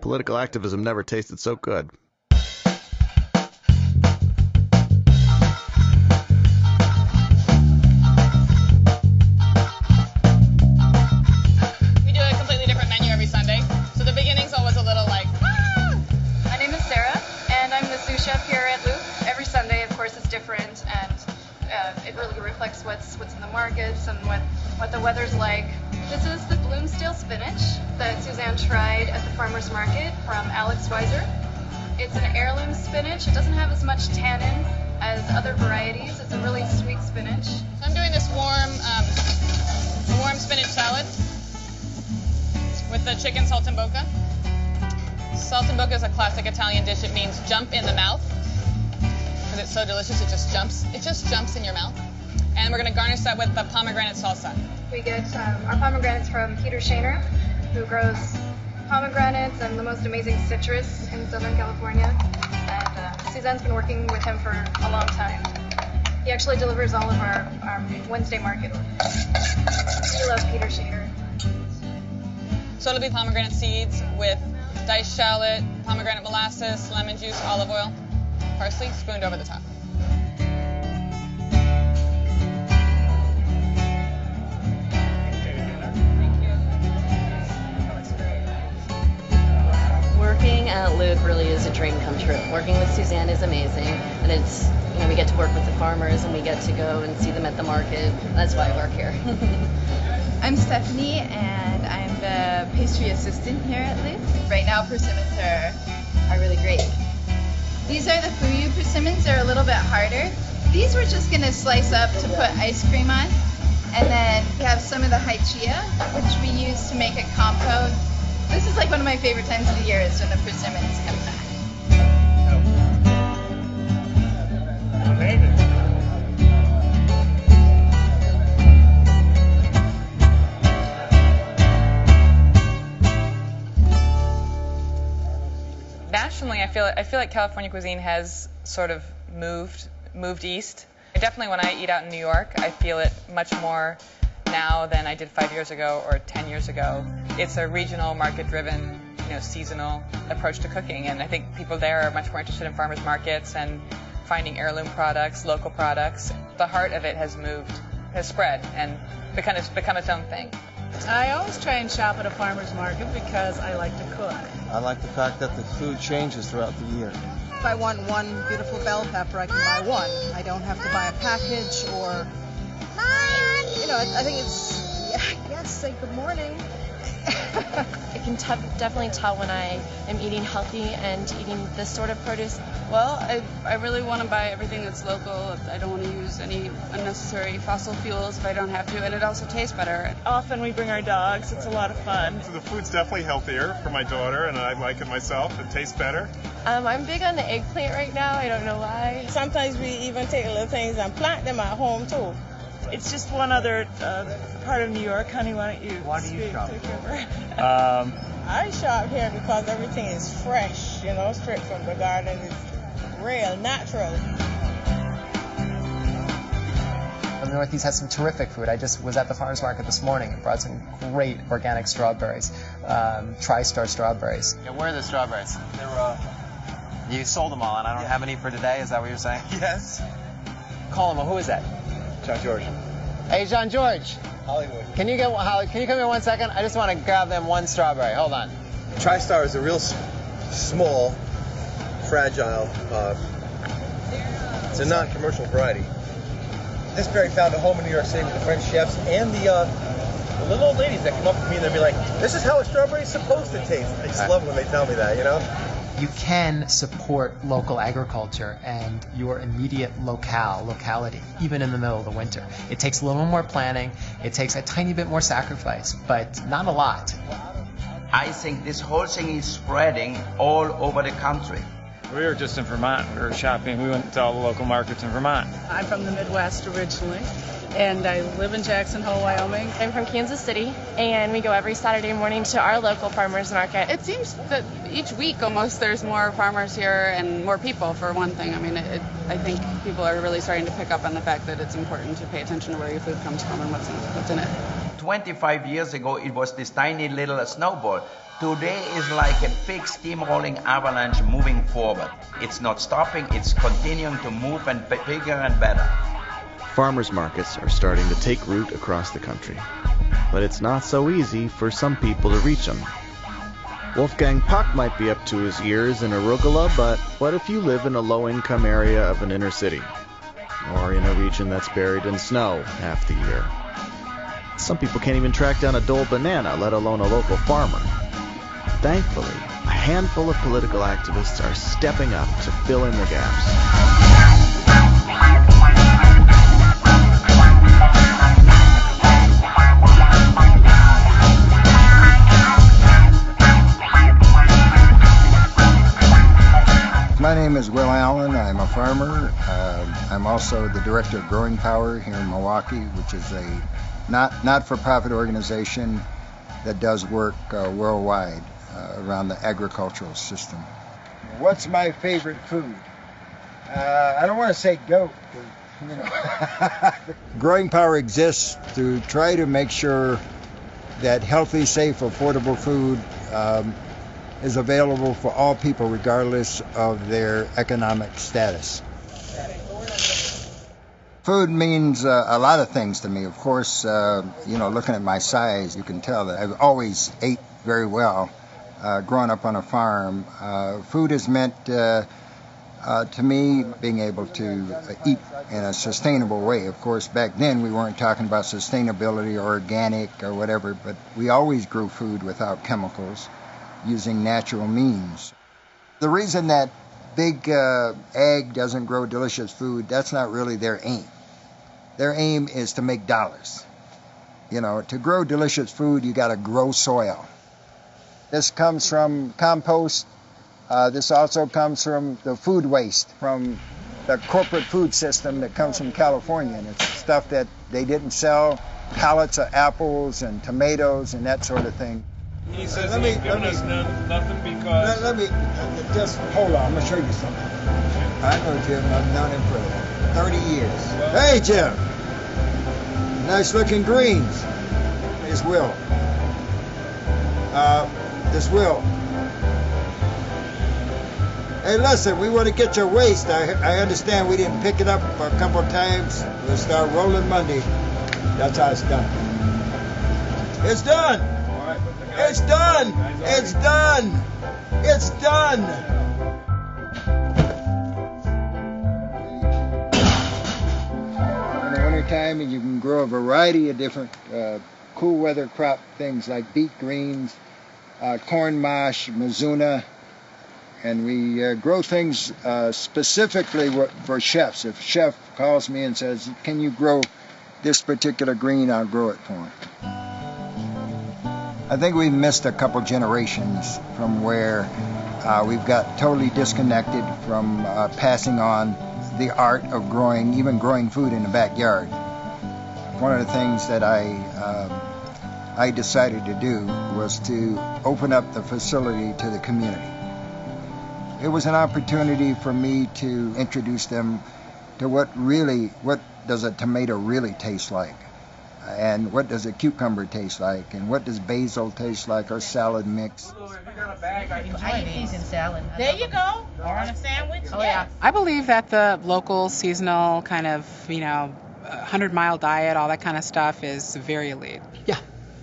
Political activism never tasted so good. What's in the markets and what the weather's like. This is the Bloomsdale spinach that Suzanne tried at the farmer's market from Alex Weiser. It's an heirloom spinach. It doesn't have as much tannin as other varieties. It's a really sweet spinach. So I'm doing this warm spinach salad with the chicken saltimbocca. Saltimbocca is a classic Italian dish. It means jump in the mouth because it's so delicious. It just jumps in your mouth. And we're going to garnish that with the pomegranate salsa. We get our pomegranates from Peter Shaner, who grows pomegranates and the most amazing citrus in Southern California. And Suzanne's been working with him for a long time. He actually delivers all of our Wednesday market orders. We love Peter Shaner. So it'll be pomegranate seeds with diced shallot, pomegranate molasses, lemon juice, olive oil, parsley, spooned over the top. Working at Luke really is a dream come true. Working with Suzanne is amazing, and it's, we get to work with the farmers and we get to go and see them at the market. That's why I work here. I'm Stephanie, and I'm the pastry assistant here at Luke. Right now, persimmons are really great. These are the Fuyu persimmons. They're a little bit harder. These we're just going to slice up to put ice cream on. And then we have some of the haicea, which we use to make a compote. This is like one of my favorite times of the year is when the persimmons come back. Nationally, I feel like California cuisine has sort of moved east. Definitely when I eat out in New York, I feel it much more now than I did 5 years ago or 10 years ago. It's a regional, market-driven, seasonal approach to cooking, and I think people there are much more interested in farmers markets and finding heirloom products, local products. The heart of it has moved has spread and become its own thing. I always try and shop at a farmer's market because I like to cook. I like the fact that the food changes throughout the year. If I want one beautiful bell pepper, I can buy one. I don't have to buy a package or, I think it's, yes, say good morning. I can definitely tell when I am eating healthy and eating this sort of produce. Well, I really want to buy everything that's local. I don't want to use any unnecessary fossil fuels if I don't have to, and it also tastes better. Often we bring our dogs. It's a lot of fun. So the food's definitely healthier for my daughter, and I like it myself. It tastes better. I'm big on the eggplant right now. I don't know why. Sometimes we even take little things and plant them at home, too. It's just one other part of New York. Honey, why don't you shop? I shop here because everything is fresh, straight from the garden. It's real, natural. The Northeast has some terrific food. I just was at the farmers market this morning and brought some great organic strawberries, TriStar strawberries. Yeah, where are the strawberries? You sold them all, and I don't have any for today. Is that what you're saying? Yes. Call him. Who is that? John George. Hey, John George. Hollywood. Can you come here 1 second? I just want to grab them one strawberry. Hold on. TriStar is a real small, fragile. It's a non-commercial variety. This berry found a home in New York City with the French chefs and the little old ladies that come up to me and they'll be like, "This is how a strawberry is supposed to taste." I just love when they tell me that, You can support local agriculture and your immediate locality, even in the middle of the winter. It takes a little more planning, it takes a tiny bit more sacrifice, but not a lot. I think this whole thing is spreading all over the country. We were just in Vermont. We were shopping. We went to all the local markets in Vermont. I'm from the Midwest originally, and I live in Jackson Hole, Wyoming. I'm from Kansas City, and we go every Saturday morning to our local farmers market. It seems that each week almost there's more farmers here and more people, for one thing. I mean, I think people are really starting to pick up on the fact that it's important to pay attention to where your food comes from and what's in it. 25 years ago, it was this tiny little snowball. Today is like a big steamrolling avalanche moving forward. It's not stopping, it's continuing to move and bigger and better. Farmers markets are starting to take root across the country, but it's not so easy for some people to reach them. Wolfgang Puck might be up to his ears in arugula, but what if you live in a low-income area of an inner city, or in a region that's buried in snow half the year? Some people can't even track down a Dole banana, let alone a local farmer. Thankfully, a handful of political activists are stepping up to fill in the gaps. My name is Will Allen. I'm a farmer. I'm also the director of Growing Power here in Milwaukee, which is a not-for-profit organization that does work worldwide around the agricultural system. What's my favorite food? I don't want to say goat. Growing Power exists to try to make sure that healthy, safe, affordable food is available for all people regardless of their economic status. Food means a lot of things to me. Of course, looking at my size, you can tell that I've always ate very well. Growing up on a farm, food has meant to me being able to eat in a sustainable way. Of course, back then we weren't talking about sustainability or organic or whatever, but we always grew food without chemicals, using natural means. The reason that big ag doesn't grow delicious food, that's not really their aim. Their aim is to make dollars. To grow delicious food, you got to grow soil. This comes from compost. This also comes from the food waste from the corporate food system that comes from California. And it's stuff that they didn't sell, pallets of apples and tomatoes and that sort of thing. He says he's giving us nothing because... Let me just hold on. I'm going to show you something. I know Jim. I've known him for 30 years. Hey, Jim. Nice looking greens. Here's Will. This Will. Hey, listen, we want to get your waste. I understand we didn't pick it up a couple of times. We'll start rolling Monday. That's how it's done. It's done. It's done. It's done. It's done. In the wintertime, you can grow a variety of different cool weather crop things like beet greens, corn mash, mizuna, and we grow things specifically for chefs. If a chef calls me and says, "Can you grow this particular green?" I'll grow it for him. I think we've missed a couple generations from where we've got totally disconnected from passing on the art of growing food in the backyard. One of the things that I decided to do was to open up the facility to the community. It was an opportunity for me to introduce them to what does a tomato really taste like, and what does a cucumber taste like, and what does basil taste like, or salad mix. I eat these in salad. There you go. Or on a sandwich. Oh yeah. I believe that the local, seasonal kind of, 100-mile diet, all that kind of stuff is very elite.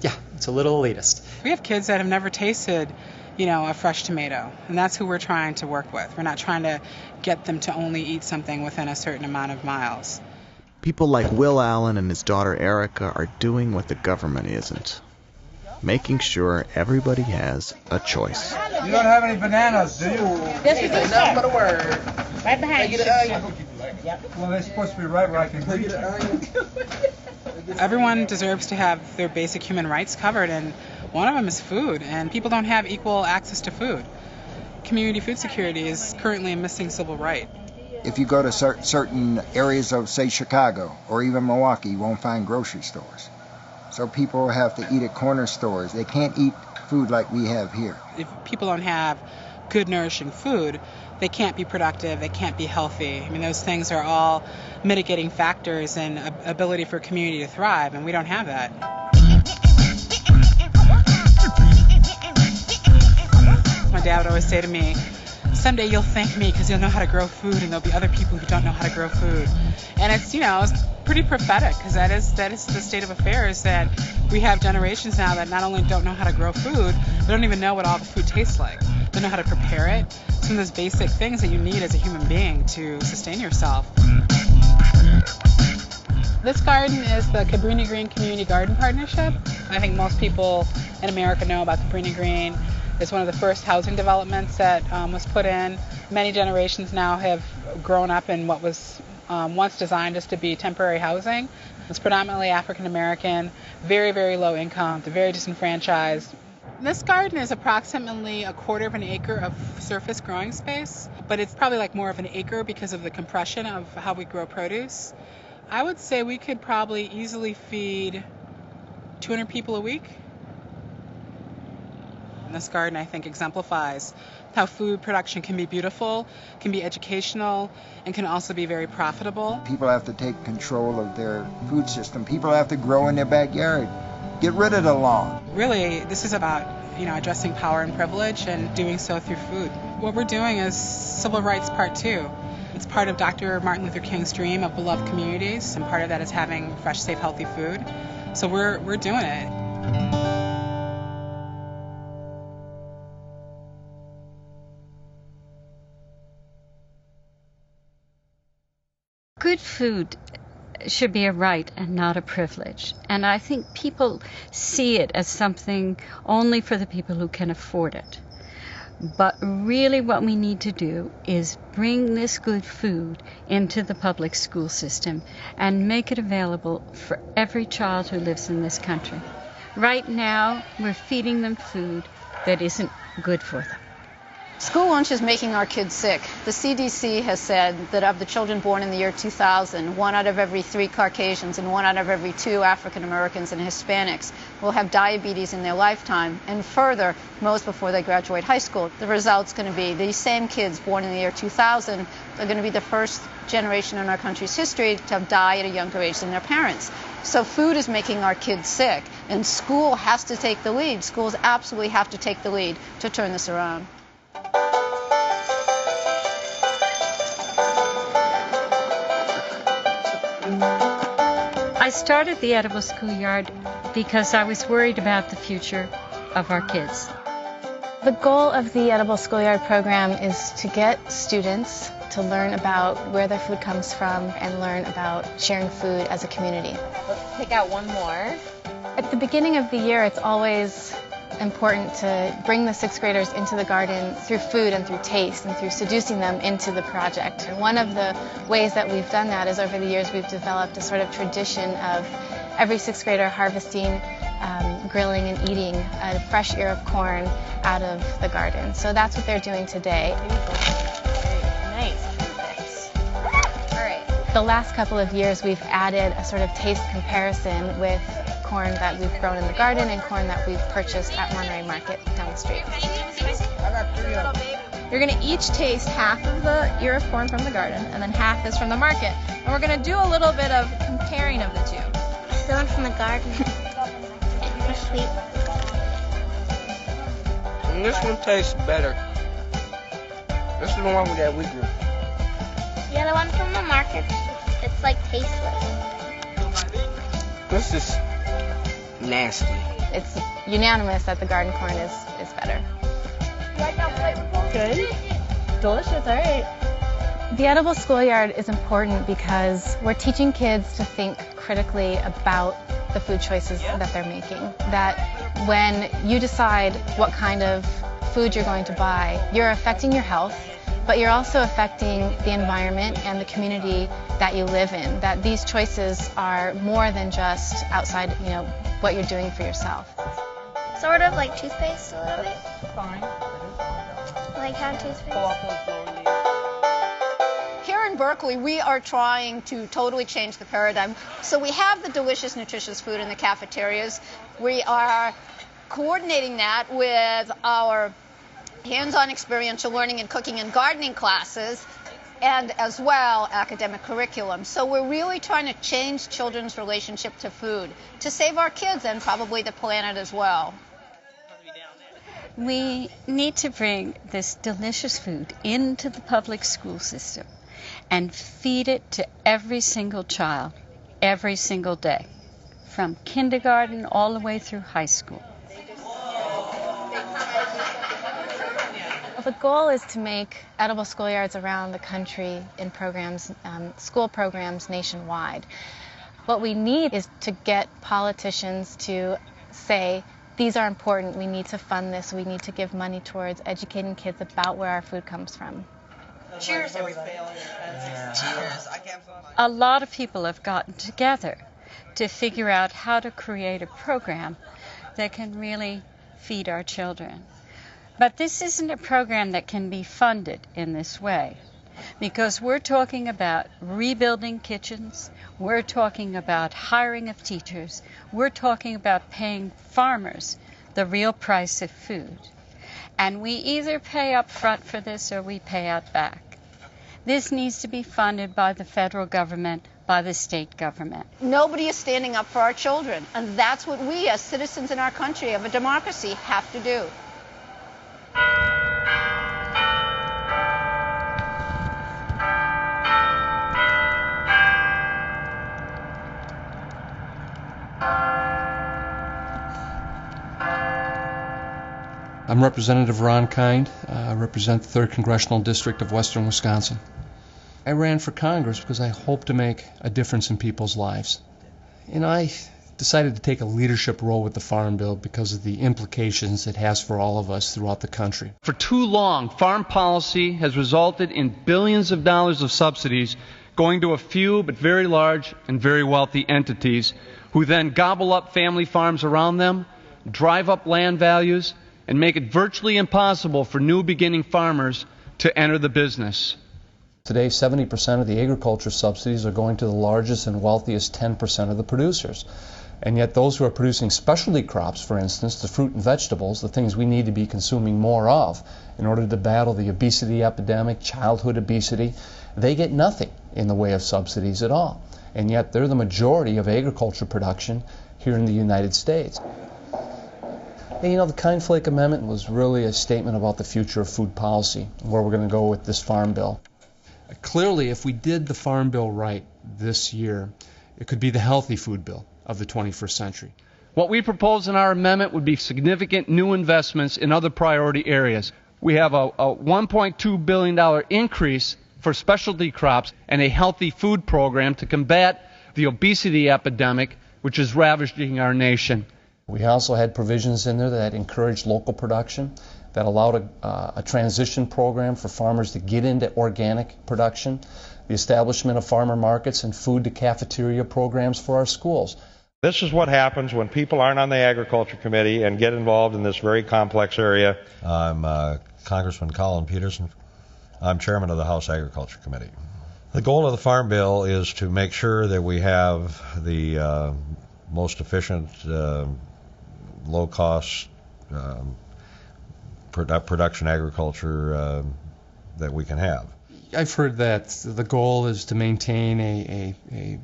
Yeah, it's a little elitist. We have kids that have never tasted, a fresh tomato, and that's who we're trying to work with. We're not trying to get them to only eat something within a certain amount of miles. People like Will Allen and his daughter Erica are doing what the government isn't, making sure everybody has a choice. You don't have any bananas, do you? Yes, we do, sir. But a word. Right behind you. Well, they're supposed to be right where I can reach them. Everyone deserves to have their basic human rights covered, and one of them is food, and people don't have equal access to food. Community food security is currently a missing civil right. If you go to certain areas of, say, Chicago or even Milwaukee, you won't find grocery stores. So people have to eat at corner stores. They can't eat food like we have here. If people don't have good, nourishing food, they can't be productive, they can't be healthy. I mean, those things are all mitigating factors in ability for a community to thrive, and we don't have that. My dad would always say to me, "Someday you'll thank me because you'll know how to grow food, and there'll be other people who don't know how to grow food." And it's, it's pretty prophetic, because that is the state of affairs, that we have generations now that not only don't know how to grow food, they don't even know what all the food tastes like. They don't know how to prepare it. Some of those basic things that you need as a human being to sustain yourself. This garden is the Cabrini Green Community Garden Partnership. I think most people in America know about Cabrini Green. It's one of the first housing developments that was put in. Many generations now have grown up in what was once designed just to be temporary housing. It's predominantly African American, very, very low income, very disenfranchised. This garden is approximately 1/4 of an acre of surface growing space, but it's probably like more of an acre because of the compression of how we grow produce. I would say we could probably easily feed 200 people a week. And this garden, I think, exemplifies how food production can be beautiful, can be educational, and can also be very profitable. People have to take control of their food system. People have to grow in their backyard. Get rid of the lawn. Really, this is about, addressing power and privilege, and doing so through food. What we're doing is Civil Rights Part 2. It's part of Dr. Martin Luther King's dream of beloved communities, and part of that is having fresh, safe, healthy food. So we're doing it. Good food should be a right and not a privilege. And I think people see it as something only for the people who can afford it. But really what we need to do is bring this good food into the public school system and make it available for every child who lives in this country. Right now, we're feeding them food that isn't good for them. School lunch is making our kids sick. The CDC has said that of the children born in the year 2000, 1 out of every 3 Caucasians and 1 out of every 2 African Americans and Hispanics will have diabetes in their lifetime, and further, most before they graduate high school. The result's going to be these same kids born in the year 2000 are going to be the first generation in our country's history to die at a younger age than their parents. So food is making our kids sick, and school has to take the lead. Schools absolutely have to take the lead to turn this around. I I started the Edible Schoolyard because I was worried about the future of our kids. The goal of the Edible Schoolyard program is to get students to learn about where their food comes from and learn about sharing food as a community. Let's pick out one more. At the beginning of the year, it's always important to bring the sixth graders into the garden through food and through taste and through seducing them into the project. And one of the ways that we've done that is over the years we've developed a sort of tradition of every sixth grader harvesting, grilling and eating a fresh ear of corn out of the garden. So that's what they're doing today. Nice, perfect. All right. The last couple of years we've added a sort of taste comparison with corn that we've grown in the garden and corn that we've purchased at Monterey Market down the street. You're going to each taste half of the ear of corn from the garden and then half is from the market. And we're going to do a little bit of comparing of the two. The one from the garden. It's sweet. And this one tastes better. This is the one that we grew. Yeah, the one from the market, it's like tasteless. This is nasty. It's unanimous that the garden corn is better. Good. Delicious, all right. The Edible Schoolyard is important because we're teaching kids to think critically about the food choices that they're making. That when you decide what kind of food you're going to buy, you're affecting your health, but you're also affecting the environment and the community that you live in. That these choices are more than just outside, what you're doing for yourself. Sort of like toothpaste a little bit. Fine. Like how toothpaste. Here in Berkeley, we are trying to totally change the paradigm. So we have the delicious, nutritious food in the cafeterias. We are coordinating that with our hands-on experiential learning and cooking and gardening classes, and as well academic curriculum. So we're really trying to change children's relationship to food to save our kids and probably the planet as well. We need to bring this delicious food into the public school system and feed it to every single child every single day, from kindergarten all the way through high school. The goal is to make edible schoolyards around the country in programs, school programs nationwide. What we need is to get politicians to say, these are important, we need to fund this, we need to give money towards educating kids about where our food comes from. Cheers, everybody. Cheers. A lot of people have gotten together to figure out how to create a program that can really feed our children. But this isn't a program that can be funded in this way, because we're talking about rebuilding kitchens, we're talking about hiring of teachers, we're talking about paying farmers the real price of food. And we either pay up front for this or we pay out back. This needs to be funded by the federal government, by the state government. Nobody is standing up for our children, and that's what we as citizens in our country of a democracy have to do. I'm Representative Ron Kind. I represent the 3rd Congressional District of Western Wisconsin. I ran for Congress because I hope to make a difference in people's lives. And I decided to take a leadership role with the Farm Bill because of the implications it has for all of us throughout the country. For too long, farm policy has resulted in billions of dollars of subsidies going to a few but very large and very wealthy entities who then gobble up family farms around them, drive up land values, and make it virtually impossible for new beginning farmers to enter the business. Today, 70% of the agriculture subsidies are going to the largest and wealthiest 10% of the producers. And yet those who are producing specialty crops, for instance, the fruit and vegetables, the things we need to be consuming more of in order to battle the obesity epidemic, childhood obesity, they get nothing in the way of subsidies at all. And yet they're the majority of agriculture production here in the United States. And, the Kind-Flake Amendment was really a statement about the future of food policy and where we're going to go with this Farm Bill. Clearly, if we did the Farm Bill right this year, It could be the healthy food bill of the 21st century. What we propose in our amendment would be significant new investments in other priority areas. We have a $1.2 billion increase for specialty crops and a healthy food program to combat the obesity epidemic which is ravaging our nation. We also had provisions in there that encouraged local production, that allowed a transition program for farmers to get into organic production, the establishment of farmer markets and food to cafeteria programs for our schools. This is what happens when people aren't on the Agriculture Committee and get involved in this very complex area. I'm Congressman Colin Peterson. I'm chairman of the House Agriculture Committee. The goal of the Farm Bill is to make sure that we have the most efficient, low-cost production agriculture that we can have. I've heard that the goal is to maintain a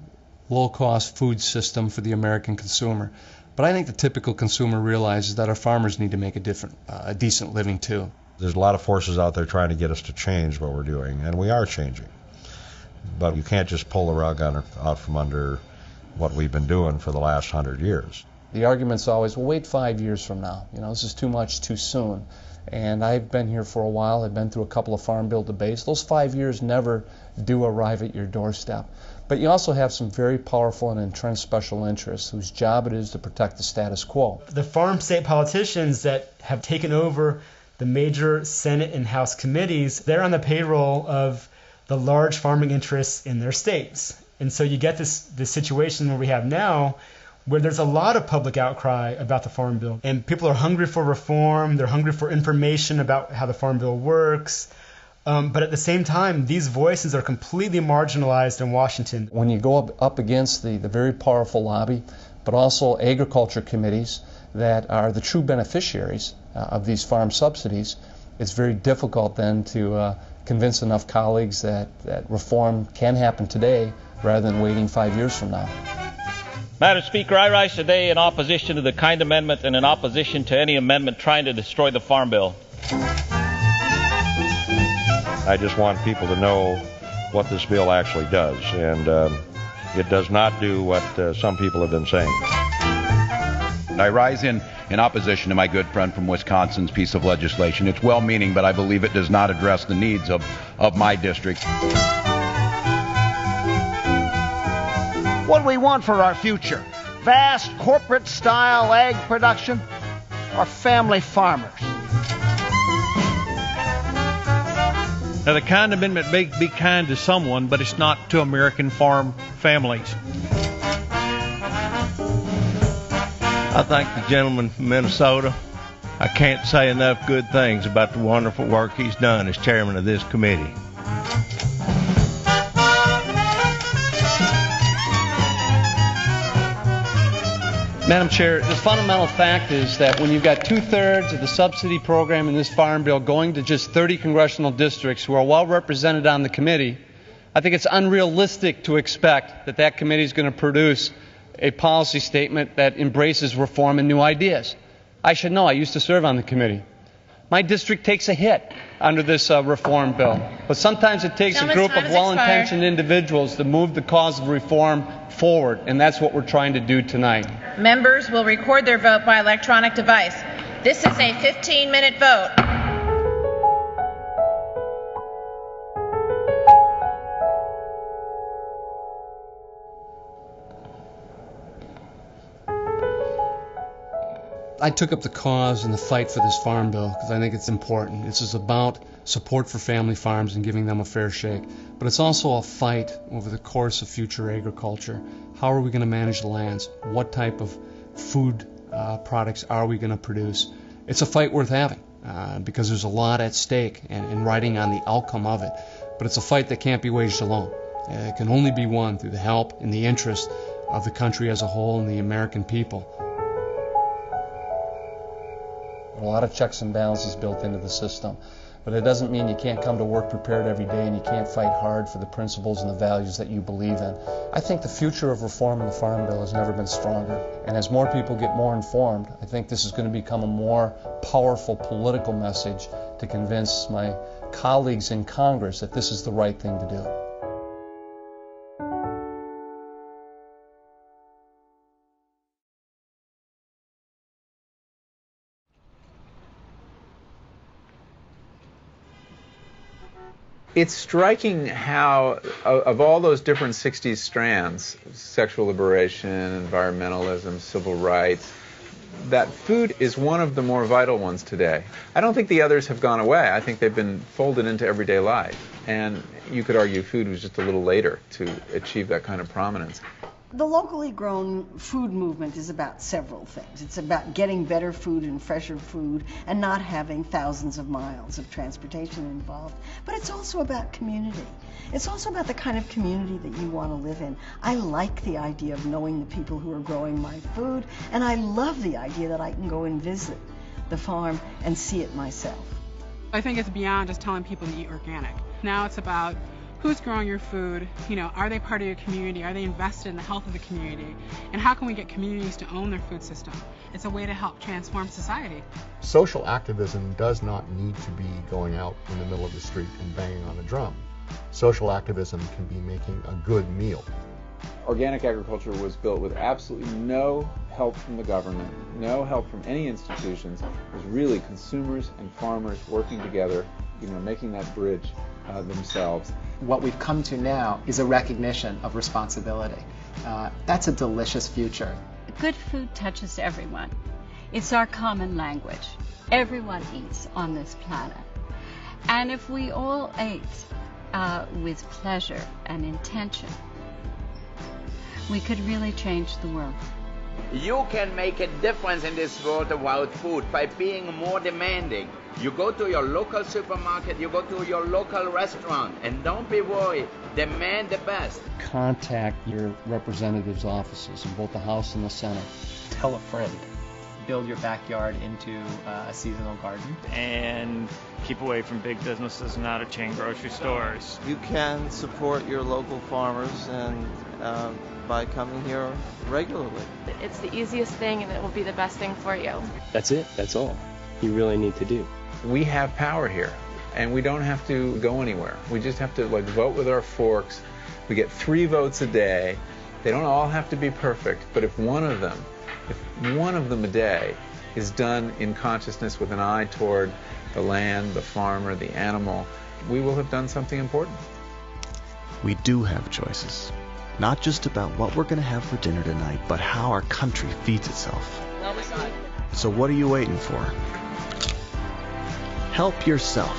low-cost food system for the American consumer. But I think the typical consumer realizes that our farmers need to make a decent living too. There's a lot of forces out there trying to get us to change what we're doing, and we are changing. But you can't just pull the rug out from under what we've been doing for the last 100 years. The argument's always, well, wait 5 years from now. You know, this is too much too soon. And I've been here for a while. I've been through a couple of Farm Bill debates. Those 5 years never do arrive at your doorstep. But you also have some very powerful and entrenched special interests whose job it is to protect the status quo. The farm state politicians that have taken over the major Senate and House committees, they're on the payroll of the large farming interests in their states. And so you get this situation where we have now where there's a lot of public outcry about the Farm Bill. And people are hungry for reform, they're hungry for information about how the Farm Bill works. But at the same time, these voices are completely marginalized in Washington. When you go up against the very powerful lobby, but also agriculture committees that are the true beneficiaries of these farm subsidies, it's very difficult then to convince enough colleagues that reform can happen today rather than waiting 5 years from now. Madam Speaker, I rise today in opposition to the Kind Amendment and in opposition to any amendment trying to destroy the Farm Bill. I just want people to know what this bill actually does, and it does not do what some people have been saying. I rise in opposition to my good friend from Wisconsin's piece of legislation. It's well-meaning, but I believe it does not address the needs of my district. What do we want for our future? Vast corporate-style ag production or family farmers? Now, the Kind Amendment may be kind to someone, but it's not to American farm families. I thank the gentleman from Minnesota. I can't say enough good things about the wonderful work he's done as chairman of this committee. Madam Chair, the fundamental fact is that when you've got 2/3 of the subsidy program in this Farm Bill going to just 30 congressional districts who are well represented on the committee, I think it's unrealistic to expect that that committee is going to produce a policy statement that embraces reform and new ideas. I should know. I used to serve on the committee. My district takes a hit under this reform bill. But sometimes it takes a group of well-intentioned individuals to move the cause of reform forward, and that's what we're trying to do tonight. Members will record their vote by electronic device. This is a 15-minute vote. I took up the cause and the fight for this Farm Bill because I think it's important. This is about support for family farms and giving them a fair shake. But it's also a fight over the course of future agriculture. How are we going to manage the lands? What type of food products are we going to produce? It's a fight worth having because there's a lot at stake and riding on the outcome of it. But it's a fight that can't be waged alone. It can only be won through the help and the interest of the country as a whole and the American people. A lot of checks and balances built into the system, but it doesn't mean you can't come to work prepared every day and you can't fight hard for the principles and the values that you believe in. I think the future of reform in the Farm Bill has never been stronger, and as more people get more informed, I think this is going to become a more powerful political message to convince my colleagues in Congress that this is the right thing to do. It's striking how, of all those different 60s strands, sexual liberation, environmentalism, civil rights, that food is one of the more vital ones today. I don't think the others have gone away. I think they've been folded into everyday life. And you could argue food was just a little later to achieve that kind of prominence. The locally grown food movement is about several things. It's about getting better food and fresher food and not having thousands of miles of transportation involved. But it's also about community. It's also about the kind of community that you want to live in. I like the idea of knowing the people who are growing my food, and I love the idea that I can go and visit the farm and see it myself. I think it's beyond just telling people to eat organic. Now it's about who's growing your food, are they part of your community, are they invested in the health of the community, and how can we get communities to own their food system? It's a way to help transform society. Social activism does not need to be going out in the middle of the street and banging on a drum. Social activism can be making a good meal. Organic agriculture was built with absolutely no help from the government, no help from any institutions. It was really consumers and farmers working together, making that bridge themselves. What we've come to now is a recognition of responsibility. That's a delicious future. Good food touches everyone. It's our common language. Everyone eats on this planet. And if we all ate with pleasure and intention, we could really change the world. You can make a difference in this world about food by being more demanding. You go to your local supermarket, you go to your local restaurant, and don't be worried. Demand the best. Contact your representatives' offices in both the House and the Senate. Tell a friend. Build your backyard into a seasonal garden. And keep away from big businesses and out of chain grocery stores. You can support your local farmers and by coming here regularly. It's the easiest thing and it will be the best thing for you. That's it. That's all you really need to do. We have power here, and we don't have to go anywhere. We just have to vote with our forks. We get 3 votes a day. They don't all have to be perfect, but if one of them a day is done in consciousness with an eye toward the land, the farmer, the animal, we will have done something important. We do have choices. Not just about what we're going to have for dinner tonight, but how our country feeds itself. Oh my God. So what are you waiting for? Help yourself.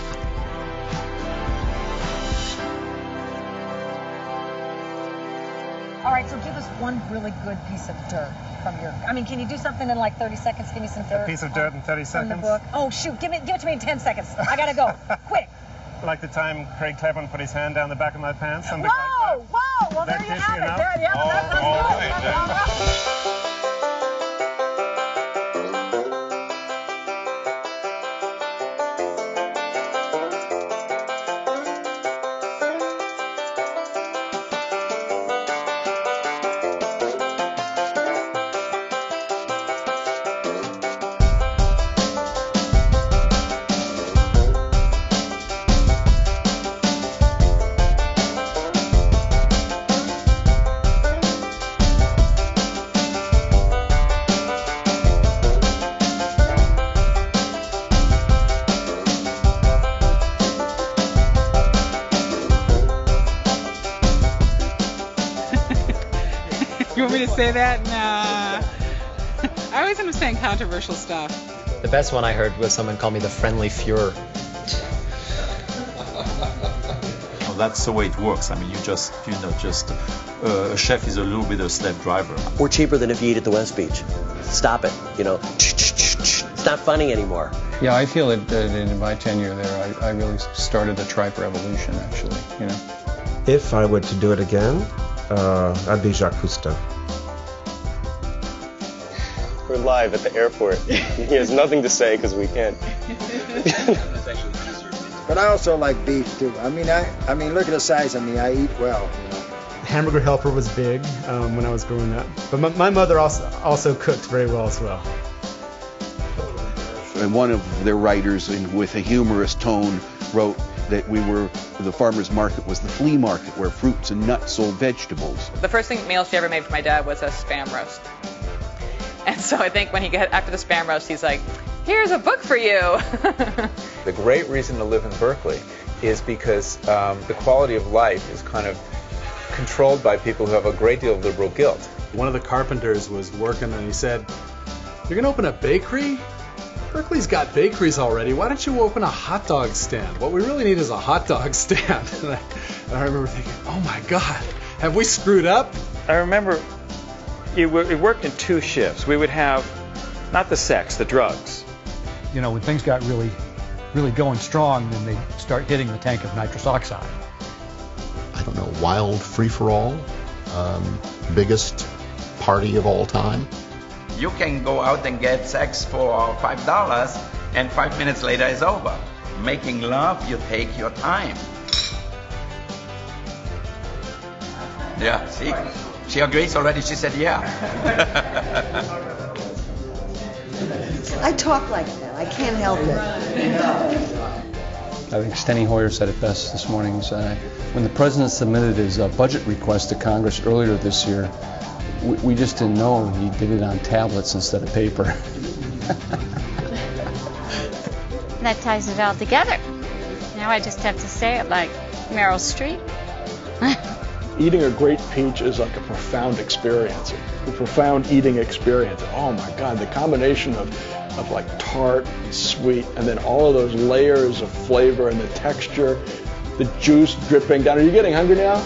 All right, so give us one really good piece of dirt from your... can you do something in 30 seconds? Give me some dirt. A piece of dirt in 30 seconds? From the book. Oh, shoot. Give it to me in 10 seconds. I got to go. Quick. Like the time Craig Claiborne put his hand down the back of my pants? Something whoa! Like that. Whoa! Well, there you have it. There you have it. You want me to say that? Nah. I always end up saying controversial stuff. The best one I heard was someone call me the friendly Fuhrer. Well, that's the way it works. A chef is a little bit of a slave driver. We're cheaper than if you eat at the West Beach. Stop it. It's not funny anymore. Yeah, I feel that in my tenure there, I really started the tripe revolution, actually. If I were to do it again, I'd be Jacques Cousteau. We're live at the airport. He has nothing to say because we can't. But I also like beef too. I mean, look at the size of me. I eat well. Hamburger Helper was big when I was growing up, but my mother also cooked very well as well. And one of their writers, with a humorous tone, wrote that the farmer's market was the flea market where fruits and nuts sold vegetables. The first meal she ever made for my dad was a Spam roast. And so I think when he got after the Spam roast, he's like, here's a book for you. The great reason to live in Berkeley is because the quality of life is kind of controlled by people who have a great deal of liberal guilt. One of the carpenters was working and he said, "You're gonna open a bakery? Berkeley's got bakeries already. Why don't you open a hot dog stand? What we really need is a hot dog stand." And I remember thinking, oh my God, have we screwed up? I remember it worked in 2 shifts. We would have, not the sex, the drugs. You know, when things got really going strong, then they start hitting the tank of nitrous oxide. I don't know, wild free-for-all, biggest party of all time. You can go out and get sex for $5 and 5 minutes later it's over. Making love, you take your time. Yeah, see? She agrees already, she said yeah. I talk like that, I can't help it. I think Steny Hoyer said it best this morning. When the president submitted his budget request to Congress earlier this year, we just didn't know he did it on tablets instead of paper. That ties it all together. Now I just have to say it like Meryl Streep. Eating a great peach is like a profound experience, a profound eating experience. Oh my God, the combination of like tart and sweet, and then all of those layers of flavor and the texture, the juice dripping down. Are you getting hungry now?